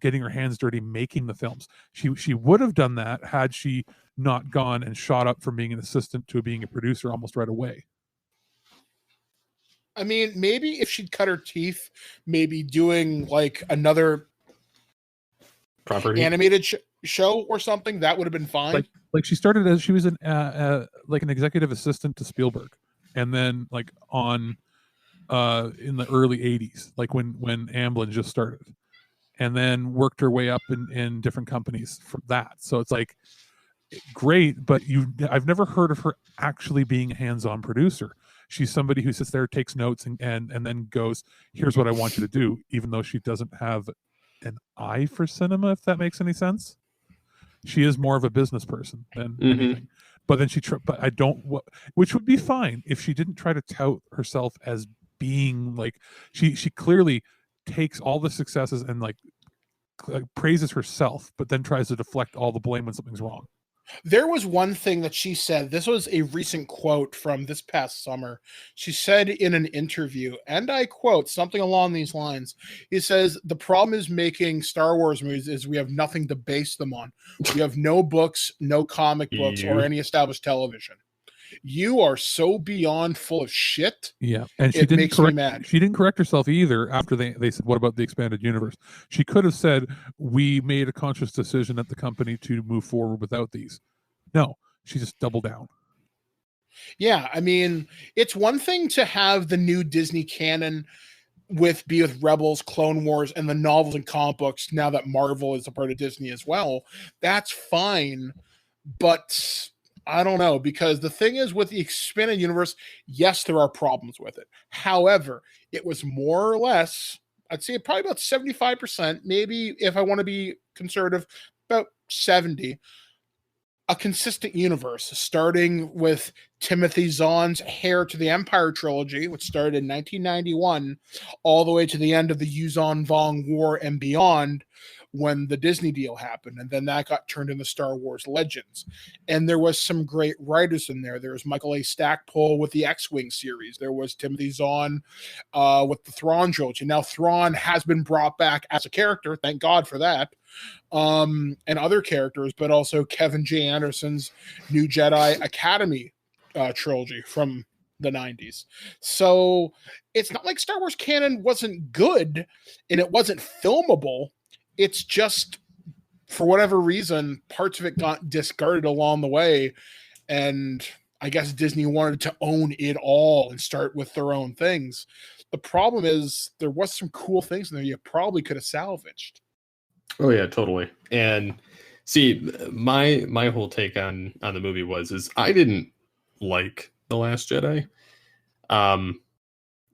getting her hands dirty making the films. She would have done that had she not gone and shot up from being an assistant to being a producer almost right away. I mean, maybe if she'd cut her teeth, maybe doing like another property animated show or something, that would have been fine. Like she started as she was an like an executive assistant to Spielberg, and then like on in the early 80s, like when Amblin just started, and then worked her way up in different companies from that. So it's like great, but I've never heard of her actually being a hands-on producer. She's somebody who sits there, takes notes, and then goes, here's what I want you to do, even though she doesn't have an eye for cinema, if that makes any sense. She is more of a business person than anything. But then which would be fine if she didn't try to tout herself as being like, she clearly takes all the successes and like praises herself, but then tries to deflect all the blame when something's wrong. There was one thing that she said. This was a recent quote from this past summer. She said in an interview, and I quote something along these lines. He says, "The problem is making Star Wars movies is we have nothing to base them on. We have no books, no comic books, or any established television. You are so beyond full of shit." Yeah, and it makes me mad. She didn't correct herself either after they said, what about the expanded universe? She could have said, we made a conscious decision at the company to move forward without these. No, she just doubled down. Yeah, I mean, it's one thing to have the new Disney canon with Rebels, Clone Wars, and the novels and comic books. Now that Marvel is a part of Disney as well, that's fine. But I don't know, because the thing is with the expanded universe, yes, there are problems with it. However, it was more or less, I'd say probably about 75%, maybe if I want to be conservative, about 70, a consistent universe, starting with Timothy Zahn's Heir to the Empire trilogy, which started in 1991, all the way to the end of the Yuzon Vong War and beyond, when the Disney deal happened, and then that got turned into Star Wars Legends. And there was some great writers in there. There was Michael A. Stackpole with the X-Wing series. There was Timothy Zahn with the Thrawn trilogy. Now Thrawn has been brought back as a character, thank God for that, and other characters, but also Kevin J. Anderson's New Jedi Academy trilogy from the 90s. So it's not like Star Wars canon wasn't good and it wasn't filmable. It's just, for whatever reason, parts of it got discarded along the way. And I guess Disney wanted to own it all and start with their own things. The problem is there was some cool things in there you probably could have salvaged. Oh yeah, totally. And see, my whole take on the movie is I didn't like The Last Jedi.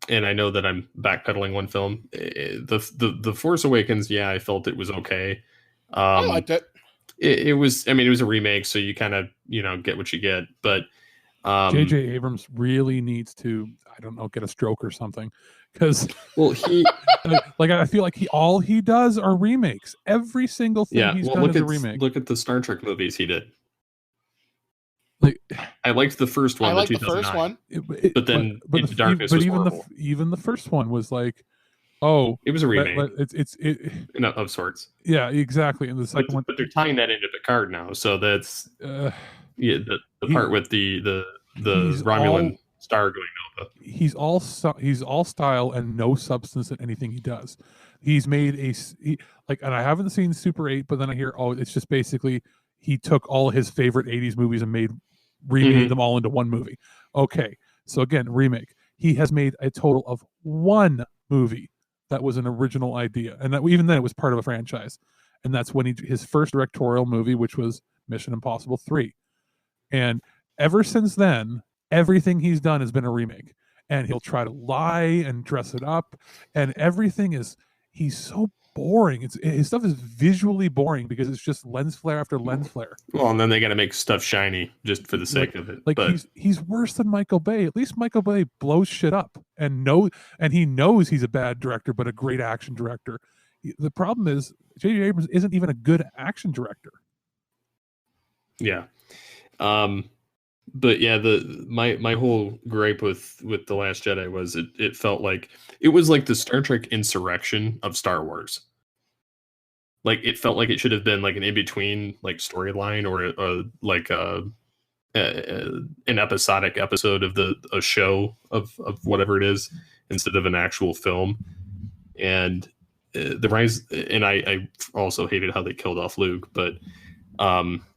And I know that I'm backpedaling one film. The Force Awakens, yeah, I felt it was okay. I liked it. It was, I mean, it was a remake, so you kind of, get what you get. But J.J. Abrams really needs to, I don't know, get a stroke or something. Because, well, he like I feel like all he does are remakes. Every single thing he's done is a remake. Look at the Star Trek movies he did. Like, I liked the first one. I liked the first one, but then Into Darkness but was even horrible. Even the first one was like, oh, it was a remake. Of sorts. Yeah, exactly. And the second one, but they're tying that into Picard now, so that's the part with the Romulan star going Nova. He's all style and no substance in anything he does. He's made and I haven't seen Super 8, but then I hear, it's just basically he took all his favorite 80s movies and remade them all into one movie. Okay, so again, remake. He has made a total of one movie that was an original idea, and that even then it was part of a franchise, and that's when his first directorial movie, which was Mission Impossible 3. And ever since then, everything he's done has been a remake, and he'll try to lie and dress it up, and he's so boring. His stuff is visually boring because it's just lens flare after lens flare. Well, and then they got to make stuff shiny just for the sake of it. Like, but he's worse than Michael Bay. At least Michael Bay blows shit up and he knows he's a bad director, but a great action director. The problem is J.J. Abrams isn't even a good action director. Yeah. But yeah, my whole gripe with The Last Jedi was it felt like it was like the Star Trek Insurrection of Star Wars. Like it felt like it should have been like an in-between like storyline or an episodic episode of a show of whatever it is instead of an actual film. And the Rise, and I also hated how they killed off Luke, but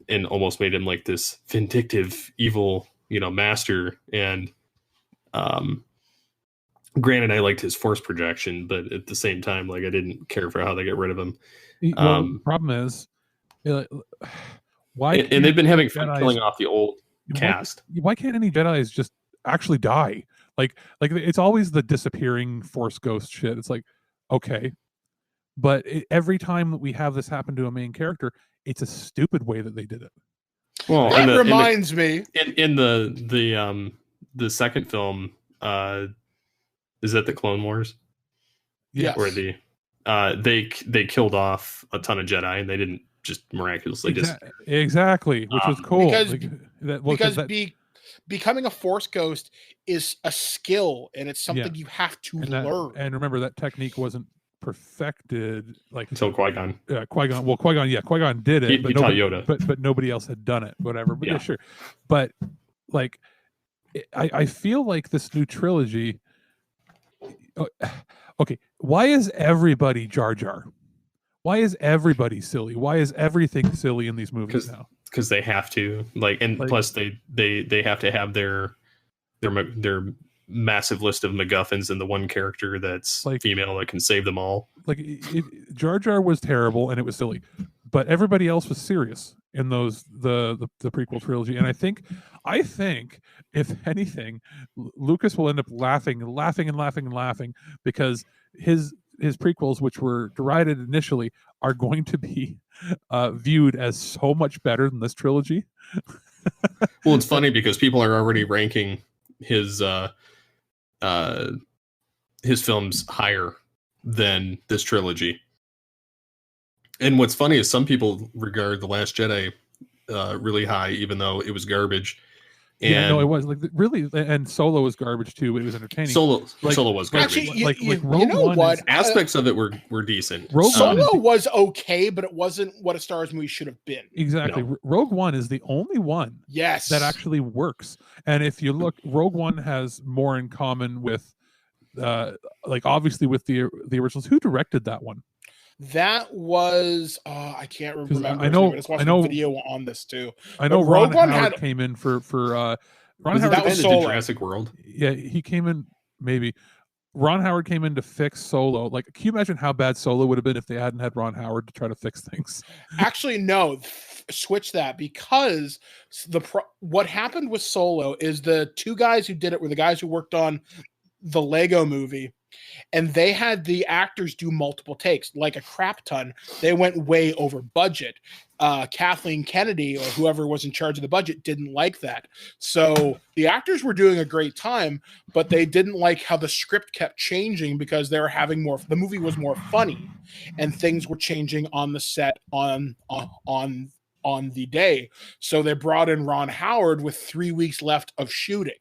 and almost made him like this vindictive, evil, master. And granted, I liked his force projection, but at the same time, like I didn't care for how they get rid of him. The problem is, why? And they've been having fun killing off the old cast. Why can't any Jedis just actually die? Like it's always the disappearing force ghost shit. It's like, okay, but every time that we have this happen to a main character, it's a stupid way that they did it. Well, that reminds me in the second film, is that the Clone Wars? Yes. Where they killed off a ton of Jedi and they didn't just miraculously exactly, which was cool because becoming a force ghost is a skill and it's something you have to learn. And remember that technique wasn't perfected until Qui-Gon. Qui-Gon did it. He taught Yoda, but nobody else had done it. Whatever. But yeah sure. But like, I feel like this new trilogy. Okay, why is everybody Jar Jar? Why is everybody silly? Why is everything silly in these movies now? because they have to, and plus they have to have their massive list of MacGuffins and the one character that's female that can save them all. Jar Jar was terrible and it was silly, but everybody else was serious in those the prequel trilogy. And I think if anything, Lucas will end up laughing because his prequels, which were derided initially, are going to be viewed as so much better than this trilogy. Well, it's funny because people are already ranking his films higher than this trilogy. And what's funny is some people regard The Last Jedi really high, even though it was garbage. And no, it was really, and Solo was garbage too, but it was entertaining. Solo was garbage. Actually, Rogue you know One what? Aspects of it were decent. Solo was okay, but it wasn't what a Star Wars movie should have been. Exactly. No. Rogue One is the only one that actually works. And if you look, Rogue One has more in common with, obviously with the originals. Who directed that one? That was I can't remember. I know a video on this too. I know Ron Howard came in for Ron Howard. That was Jurassic World. Yeah, he came in maybe. Ron Howard came in to fix Solo. Can you imagine how bad Solo would have been if they hadn't had Ron Howard to try to fix things? Actually, no. Switch that, because what happened with Solo is the two guys who did it were the guys who worked on the Lego movie. And they had the actors do multiple takes, like a crap ton. They went way over budget. Kathleen Kennedy, or whoever was in charge of the budget, didn't like that. So the actors were doing a great time, but they didn't like how the script kept changing because they were having the movie was more funny, and things were changing on the set on the day. So they brought in Ron Howard with 3 weeks left of shooting.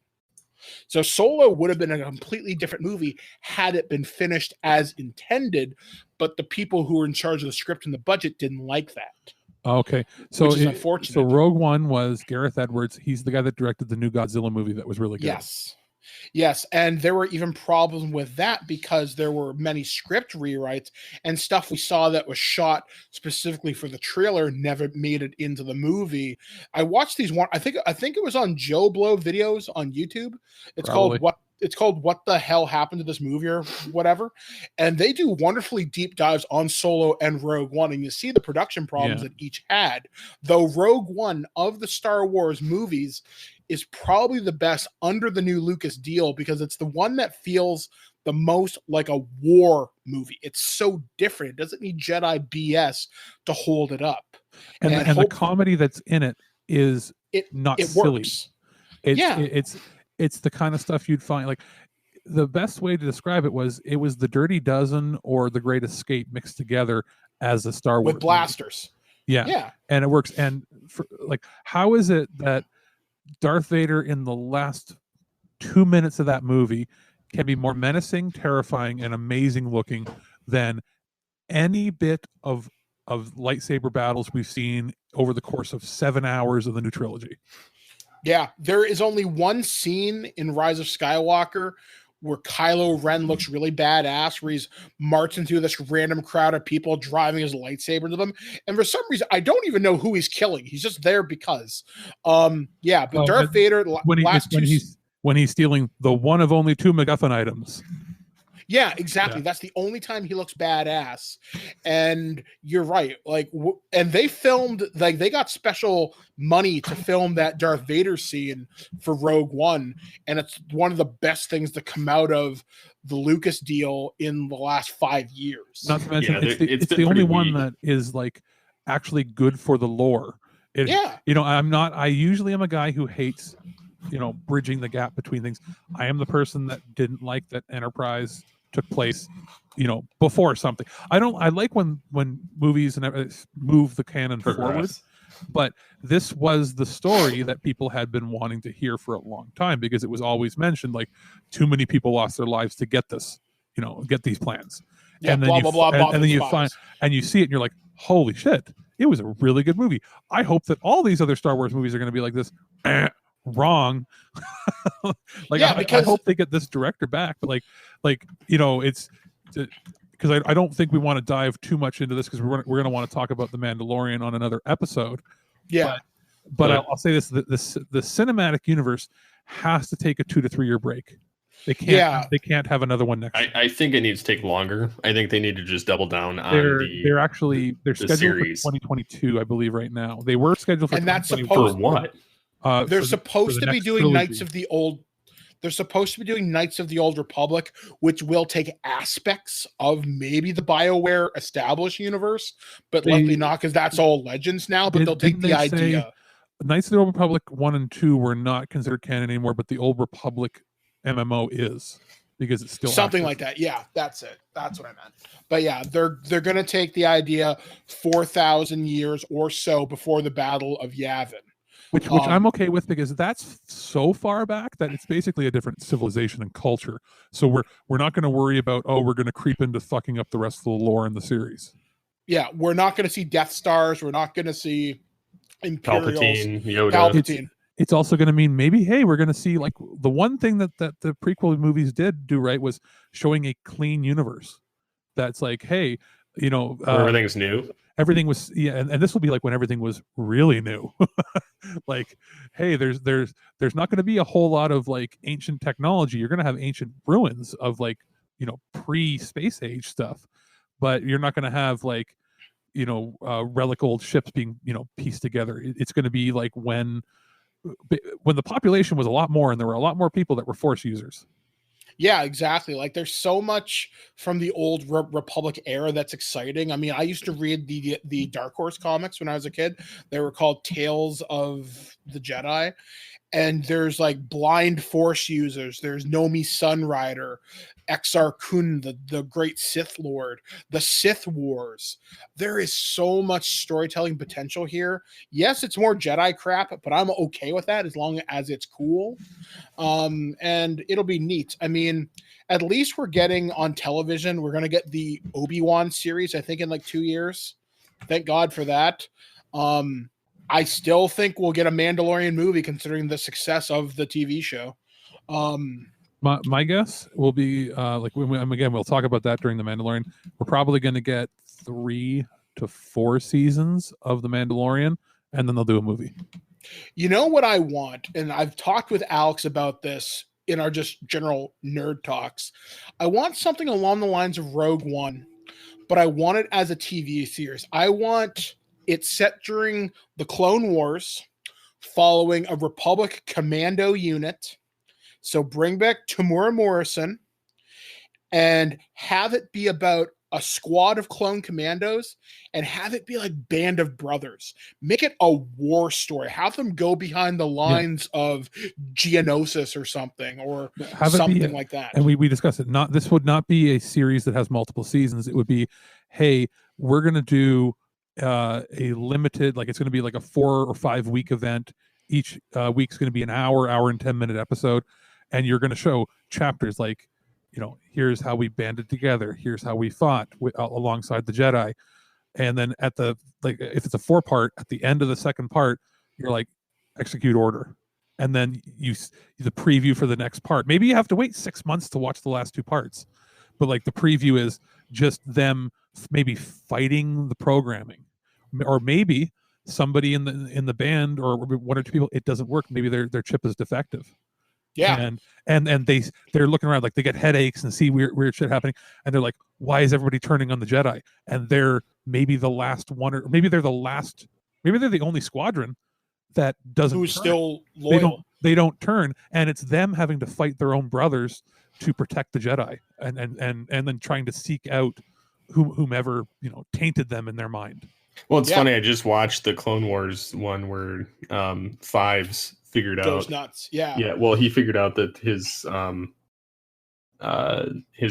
So Solo would have been a completely different movie had it been finished as intended, but the people who were in charge of the script and the budget didn't like that. Okay, so which is unfortunate. So Rogue One was Gareth Edwards. He's the guy that directed the new Godzilla movie that was really good. Yes, and there were even problems with that because there were many script rewrites and stuff we saw that was shot specifically for the trailer never made it into the movie. I watched these one. I think it was on Joe Blow videos on YouTube. It's called What the Hell Happened to This Movie or whatever, and they do wonderfully deep dives on Solo and Rogue One, and you see the production problems that each had. Though Rogue One of the Star Wars movies is probably the best under the new Lucas deal because it's the one that feels the most like a war movie. It's so different. It doesn't need Jedi BS to hold it up. And the comedy that's in it is not silly. Works. It's the kind of stuff you'd find. The best way to describe it was the Dirty Dozen or The Great Escape mixed together as a Star Wars with blasters. Movie. Yeah, and it works. And how is it that Darth Vader in the last 2 minutes of that movie can be more menacing, terrifying, and amazing looking than any bit of lightsaber battles we've seen over the course of 7 hours of the new trilogy? Yeah, there is only one scene in Rise of Skywalker where Kylo Ren looks really badass, where he's marching through this random crowd of people driving his lightsaber to them. And for some reason, I don't even know who he's killing. He's just there because. But Darth Vader, when he's stealing the one of only 2 MacGuffin items. Yeah, exactly. Yeah. That's the only time he looks badass. And you're right. And they filmed, they got special money to film that Darth Vader scene for Rogue One. And it's one of the best things to come out of the Lucas deal in the last 5 years. Not to mention, it's the only one that is actually good for the lore. I usually am a guy who hates, bridging the gap between things. I am the person that didn't like that Enterprise took place, before something. I like when movies and move the canon forward, but this was the story that people had been wanting to hear for a long time because it was always mentioned too many people lost their lives to get this, get these plans. Yeah, and then and then you find and you see it and you're like, holy shit, it was a really good movie. I hope that all these other Star Wars movies are going to be like this. Wrong. I hope they get this director back, but it's because I don't think we want to dive too much into this because we're going to want to talk about The Mandalorian on another episode. Yeah, But I'll say this: the cinematic universe has to take a 2 to 3 year break. They can't. Yeah. They can't have another one next year. I think it needs to take longer. I think they need to just double down on They're scheduled series. for 2022, I believe, right now. They were scheduled for, and that's 2021. supposed For what? they're supposed to be next doing trilogy. Knights of the Old. They're supposed to be doing Knights of the Old Republic, which will take aspects of maybe the BioWare established universe, but likely not because that's all Legends now. But they'll take the idea. Knights of the Old Republic 1 and 2 were not considered canon anymore, but the Old Republic MMO is, because it's still Something active. like that. Yeah, that's it. That's what I meant. But yeah, they're going to take the idea 4,000 years or so before the Battle of Yavin. Which I'm okay with, because that's so far back that it's basically a different civilization and culture. So we're not going to worry about, we're going to creep into fucking up the rest of the lore in the series. Yeah, we're not going to see Death Stars. We're not going to see Imperials. Palpatine, Yoda. It's also going to mean maybe, hey, we're going to see, like, the one thing that the prequel movies did do right was showing a clean universe. That's like, hey, everything's new. Everything was, and this will be like when everything was really new. Like, hey, there's not going to be a whole lot of like ancient technology. You're going to have ancient ruins of like, pre-space age stuff, but you're not going to have like, relic old ships being, pieced together. It's going to be like when the population was a lot more and there were a lot more people that were Force users. Yeah, exactly. Like, there's so much from the old Republic era that's exciting. I mean, I used to read the Dark Horse comics when I was a kid. They were called Tales of the Jedi. And there's like blind Force users. There's Nomi Sunrider, Exar Kun, the great Sith Lord, the Sith Wars. There is so much storytelling potential here. Yes, it's more Jedi crap, but I'm okay with that as long as it's cool. And it'll be neat. I mean, at least we're getting on television. We're going to get the Obi-Wan series, I think, in like 2 years. Thank God for that. I still think we'll get a Mandalorian movie considering the success of the TV show. My guess will be again, we'll talk about that during the Mandalorian. We're probably going to get 3 to 4 seasons of the Mandalorian, and then they'll do a movie. You know what I want, and I've talked with Alex about this in our just general nerd talks. I want something along the lines of Rogue One, but I want it as a TV series. I want it set during the Clone Wars, following a Republic commando unit. So bring back Tamura Morrison and have it be about a squad of clone commandos and have it be like Band of Brothers. Make it a war story. Have them go behind the lines of Geonosis or something, or something like that. And we discussed it. This would not be a series that has multiple seasons. It would be, hey, we're going to do a limited, like, it's going to be like a 4 or 5 week event. Each week's going to be an hour and 10-minute episode, and you're going to show chapters like, here's how we banded together, here's how we fought alongside the Jedi, and then at the, like, if it's a 4-part, at the end of the second part, you're like, execute order, and then the preview for the next part. Maybe you have to wait 6 months to watch the last 2 parts, but like the preview is just them maybe fighting the programming, or maybe somebody in the band or 1 or 2 people, it doesn't work. Maybe their chip is defective. Yeah. And they're looking around, like they get headaches and see weird shit happening, and they're like, why is everybody turning on the Jedi? And they're maybe the last one, or maybe they're the only squadron that doesn't who's turn. Still loyal. They don't turn, and it's them having to fight their own brothers to protect the Jedi, and then trying to seek out whomever tainted them in their mind. Well, it's funny. I just watched the Clone Wars one where Fives figured out goes nuts. Yeah. Well, he figured out that his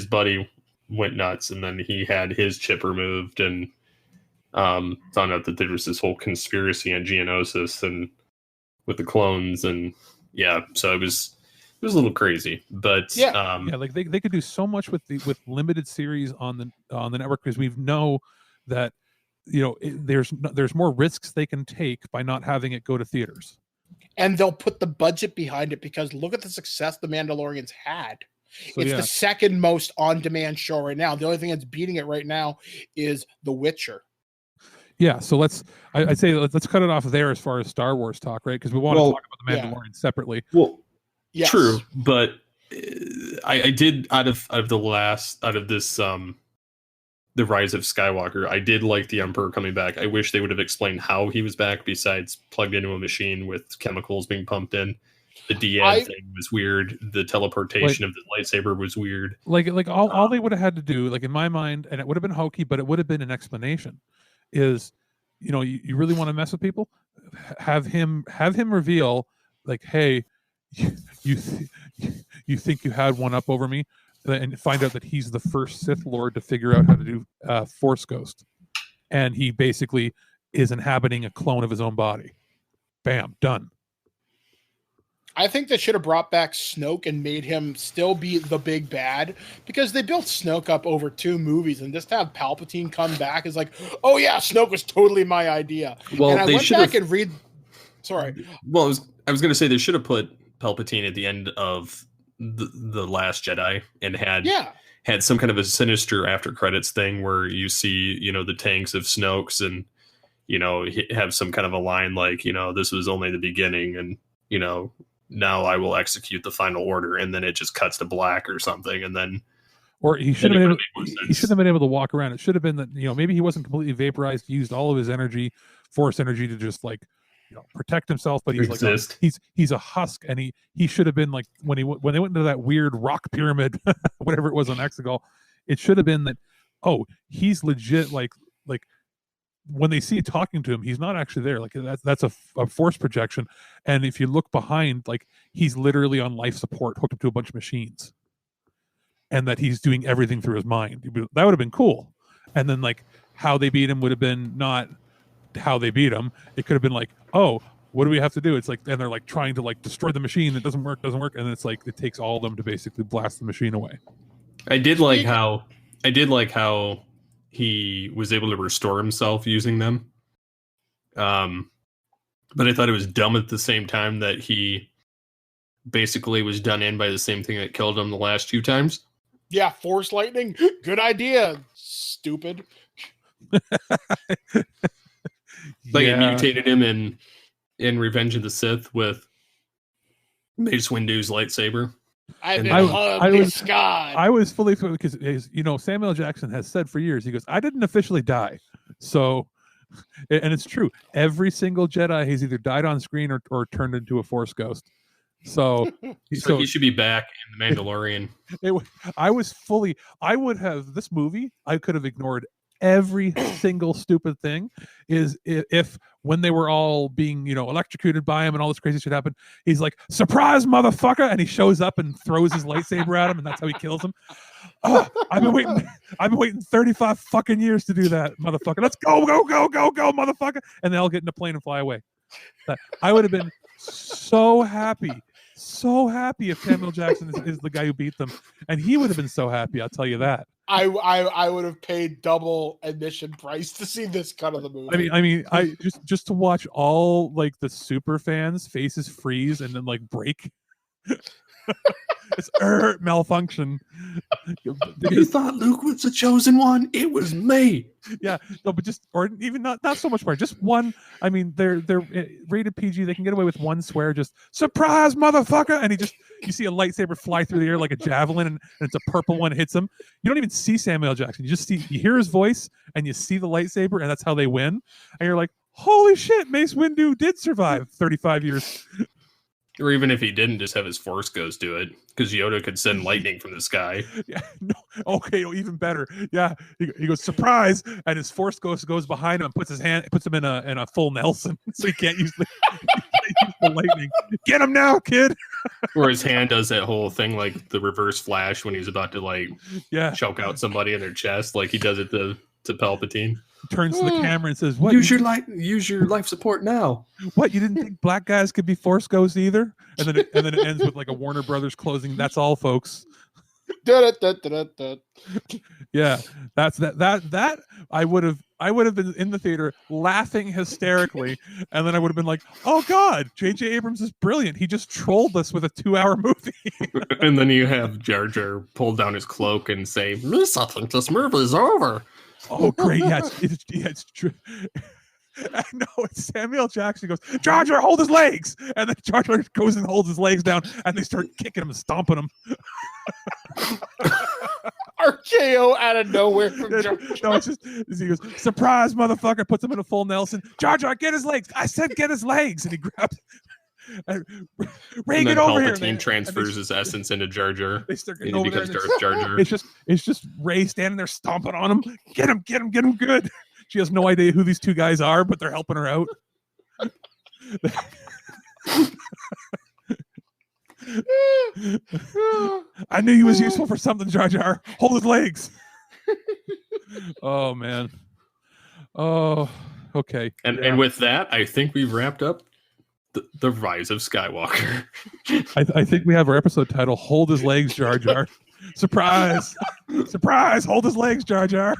buddy went nuts, and then he had his chip removed, and found out that there was this whole conspiracy on Geonosis and with the clones, and so it was a little crazy, but like they could do so much with limited series on the network, because we know that there's more risks they can take by not having it go to theaters, and they'll put the budget behind it, because look at the success the Mandalorians had. It's the second most on-demand show right now. The only thing that's beating it right now is The Witcher. Yeah, so I'd say let's cut it off there as far as Star Wars talk, right? Because we want to talk about the Mandalorian separately. Well, Yes. true, but I did out of this the Rise of Skywalker, I did like the Emperor coming back. I wish they would have explained how he was back besides plugged into a machine with chemicals being pumped in. The DN thing was weird. The teleportation of the lightsaber was weird. All they would have had to do, like in my mind, and it would have been hokey, but it would have been an explanation. Is, you really want to mess with people? Have him reveal, like, hey, you think you had one up over me, and find out that he's the first Sith Lord to figure out how to do Force Ghost, and he basically is inhabiting a clone of his own body. Bam, done. I think they should have brought back Snoke and made him still be the big bad, because they built Snoke up over 2 movies, and just to have Palpatine come back is like, oh yeah, Snoke was totally my idea. Well, and I went back and read. Sorry. Well, I was going to say they should have put Palpatine at the end of the Last Jedi and had some kind of a sinister after credits thing where you see the tanks of Snoke's and have some kind of a line like this was only the beginning and now I will execute the final order, and then it just cuts to black or something, and then. Or he should have been able to walk around. It should have been that maybe he wasn't completely vaporized. He used all of his energy, Force energy, to just protect himself. But he's he's a husk, and he should have been like when they went into that weird rock pyramid, whatever it was on Exegol. It should have been that he's legit like when they see it talking to him, he's not actually there. Like that's a Force projection. And if you look behind, he's literally on life support, hooked up to a bunch of machines, and that he's doing everything through his mind. That would have been cool. And then how they beat him would have been not how they beat him. It could have been what do we have to do? It's and they're trying to destroy the machine. It doesn't work. And it's it takes all of them to basically blast the machine away. I did like how he was able to restore himself using them. But I thought it was dumb at the same time that he basically was done in by the same thing that killed him the last 2 times. Yeah, Force lightning. Good idea. Stupid. It mutated him in Revenge of the Sith with Mace Windu's lightsaber. I was fully because Samuel Jackson has said for years, he goes, I didn't officially die. So, and it's true. Every single Jedi has either died on screen or turned into a Force ghost. So he should be back in The Mandalorian. I would have this movie. I could have ignored every single stupid thing. Is if when they were all being electrocuted by him and all this crazy shit happened, he's like, surprise motherfucker, and he shows up and throws his lightsaber at him, and that's how he kills him. I've been waiting 35 fucking years to do that, motherfucker. Let's go motherfucker, and they all get in a plane and fly away. I would have been so happy if Samuel Jackson is the guy who beat them, and he would have been so happy, I'll tell you that. I would have paid double admission price to see this cut of the movie. I mean, I just to watch all the super fans' faces freeze and then break. It's malfunction. You thought Luke was the chosen one? It was me. Yeah, no, but or even not so much more. Just one. I mean, they're rated PG. They can get away with one swear. Just surprise, motherfucker! And you see a lightsaber fly through the air like a javelin, and it's a purple one hits him. You don't even see Samuel Jackson. You hear his voice, and you see the lightsaber, and that's how they win. And you're like, holy shit, Mace Windu did survive 35 years. Or even if he didn't, just have his Force Ghost do it, because Yoda could send lightning from the sky. Yeah, no, okay, even better. Yeah, he goes surprise, and his Force Ghost goes behind him, and puts him in a full Nelson, so he can't use the lightning. Get him now, kid. Or his hand does that whole thing like the Reverse Flash when he's about to choke out somebody in their chest, like he does it to Palpatine. Turns to the camera and says, "What? Use your life support now." What? You didn't think black guys could be Force ghosts either? And then it ends with a Warner Brothers closing. That's all, folks. Yeah, that's that. I would have been in the theater laughing hysterically, and then I would have been like, "Oh God, J.J. Abrams is brilliant. He just trolled us with a 2-hour movie." And then you have Jar Jar pull down his cloak and say, "Miss, I think this movie's over." Oh, great. Yeah, it's true. I know, it's Samuel Jackson goes, Jar Jar, hold his legs. And then Jar Jar goes and holds his legs down, and they start kicking him and stomping him. RKO out of nowhere from Jar Jar. No, it's just, he goes, surprise, motherfucker, puts him in a full Nelson. Jar Jar, get his legs. I said get his legs. And he grabs Ray, And get then over here. Palpatine transfers his essence into Jar Jar. They start And getting he over there. becomes Darth Jar Jar. It's just Ray standing there stomping on him. Get him good. She has no idea who these two guys are, but they're helping her out. I knew he was useful for something, Jar Jar. Hold his legs. Oh, man. Oh, okay. And with that, I think we've wrapped up the Rise of Skywalker. I think we have our episode title, Hold His Legs, Jar Jar. Surprise. Surprise. Hold his legs, Jar Jar.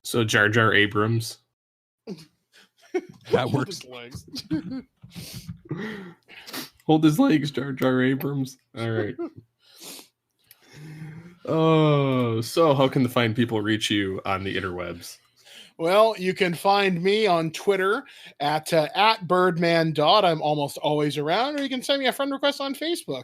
So Jar Jar Abrams. That works. Hold his legs, Jar Jar Abrams. All right. Oh, so how can the fine people reach you on the interwebs? Well, you can find me on Twitter at @birdman_. I'm almost always around, or you can send me a friend request on Facebook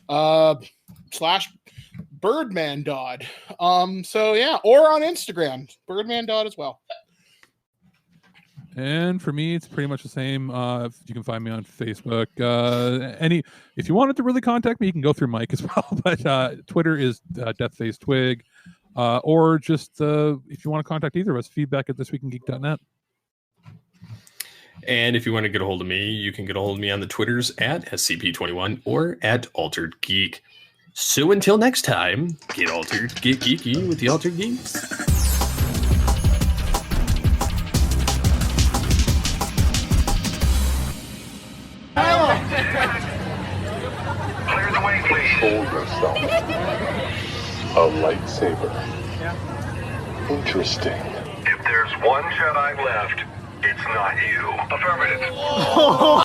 /birdman_. So yeah, or on Instagram, birdman_ as well. And for me, it's pretty much the same. You can find me on Facebook. If you wanted to really contact me, you can go through Mike as well. But Twitter is DeathFaceTwig. Or just if you want to contact either of us, feedback@thisweekingeek.net. And if you want to get a hold of me, you can get a hold of me on the Twitters at SCP21 or at Altered Geek. So until next time, get altered, get geeky with the Altered Geeks. Clear the way, please. Control yourself. A lightsaber. Interesting. If there's one Jedi left, it's not you. Affirmative.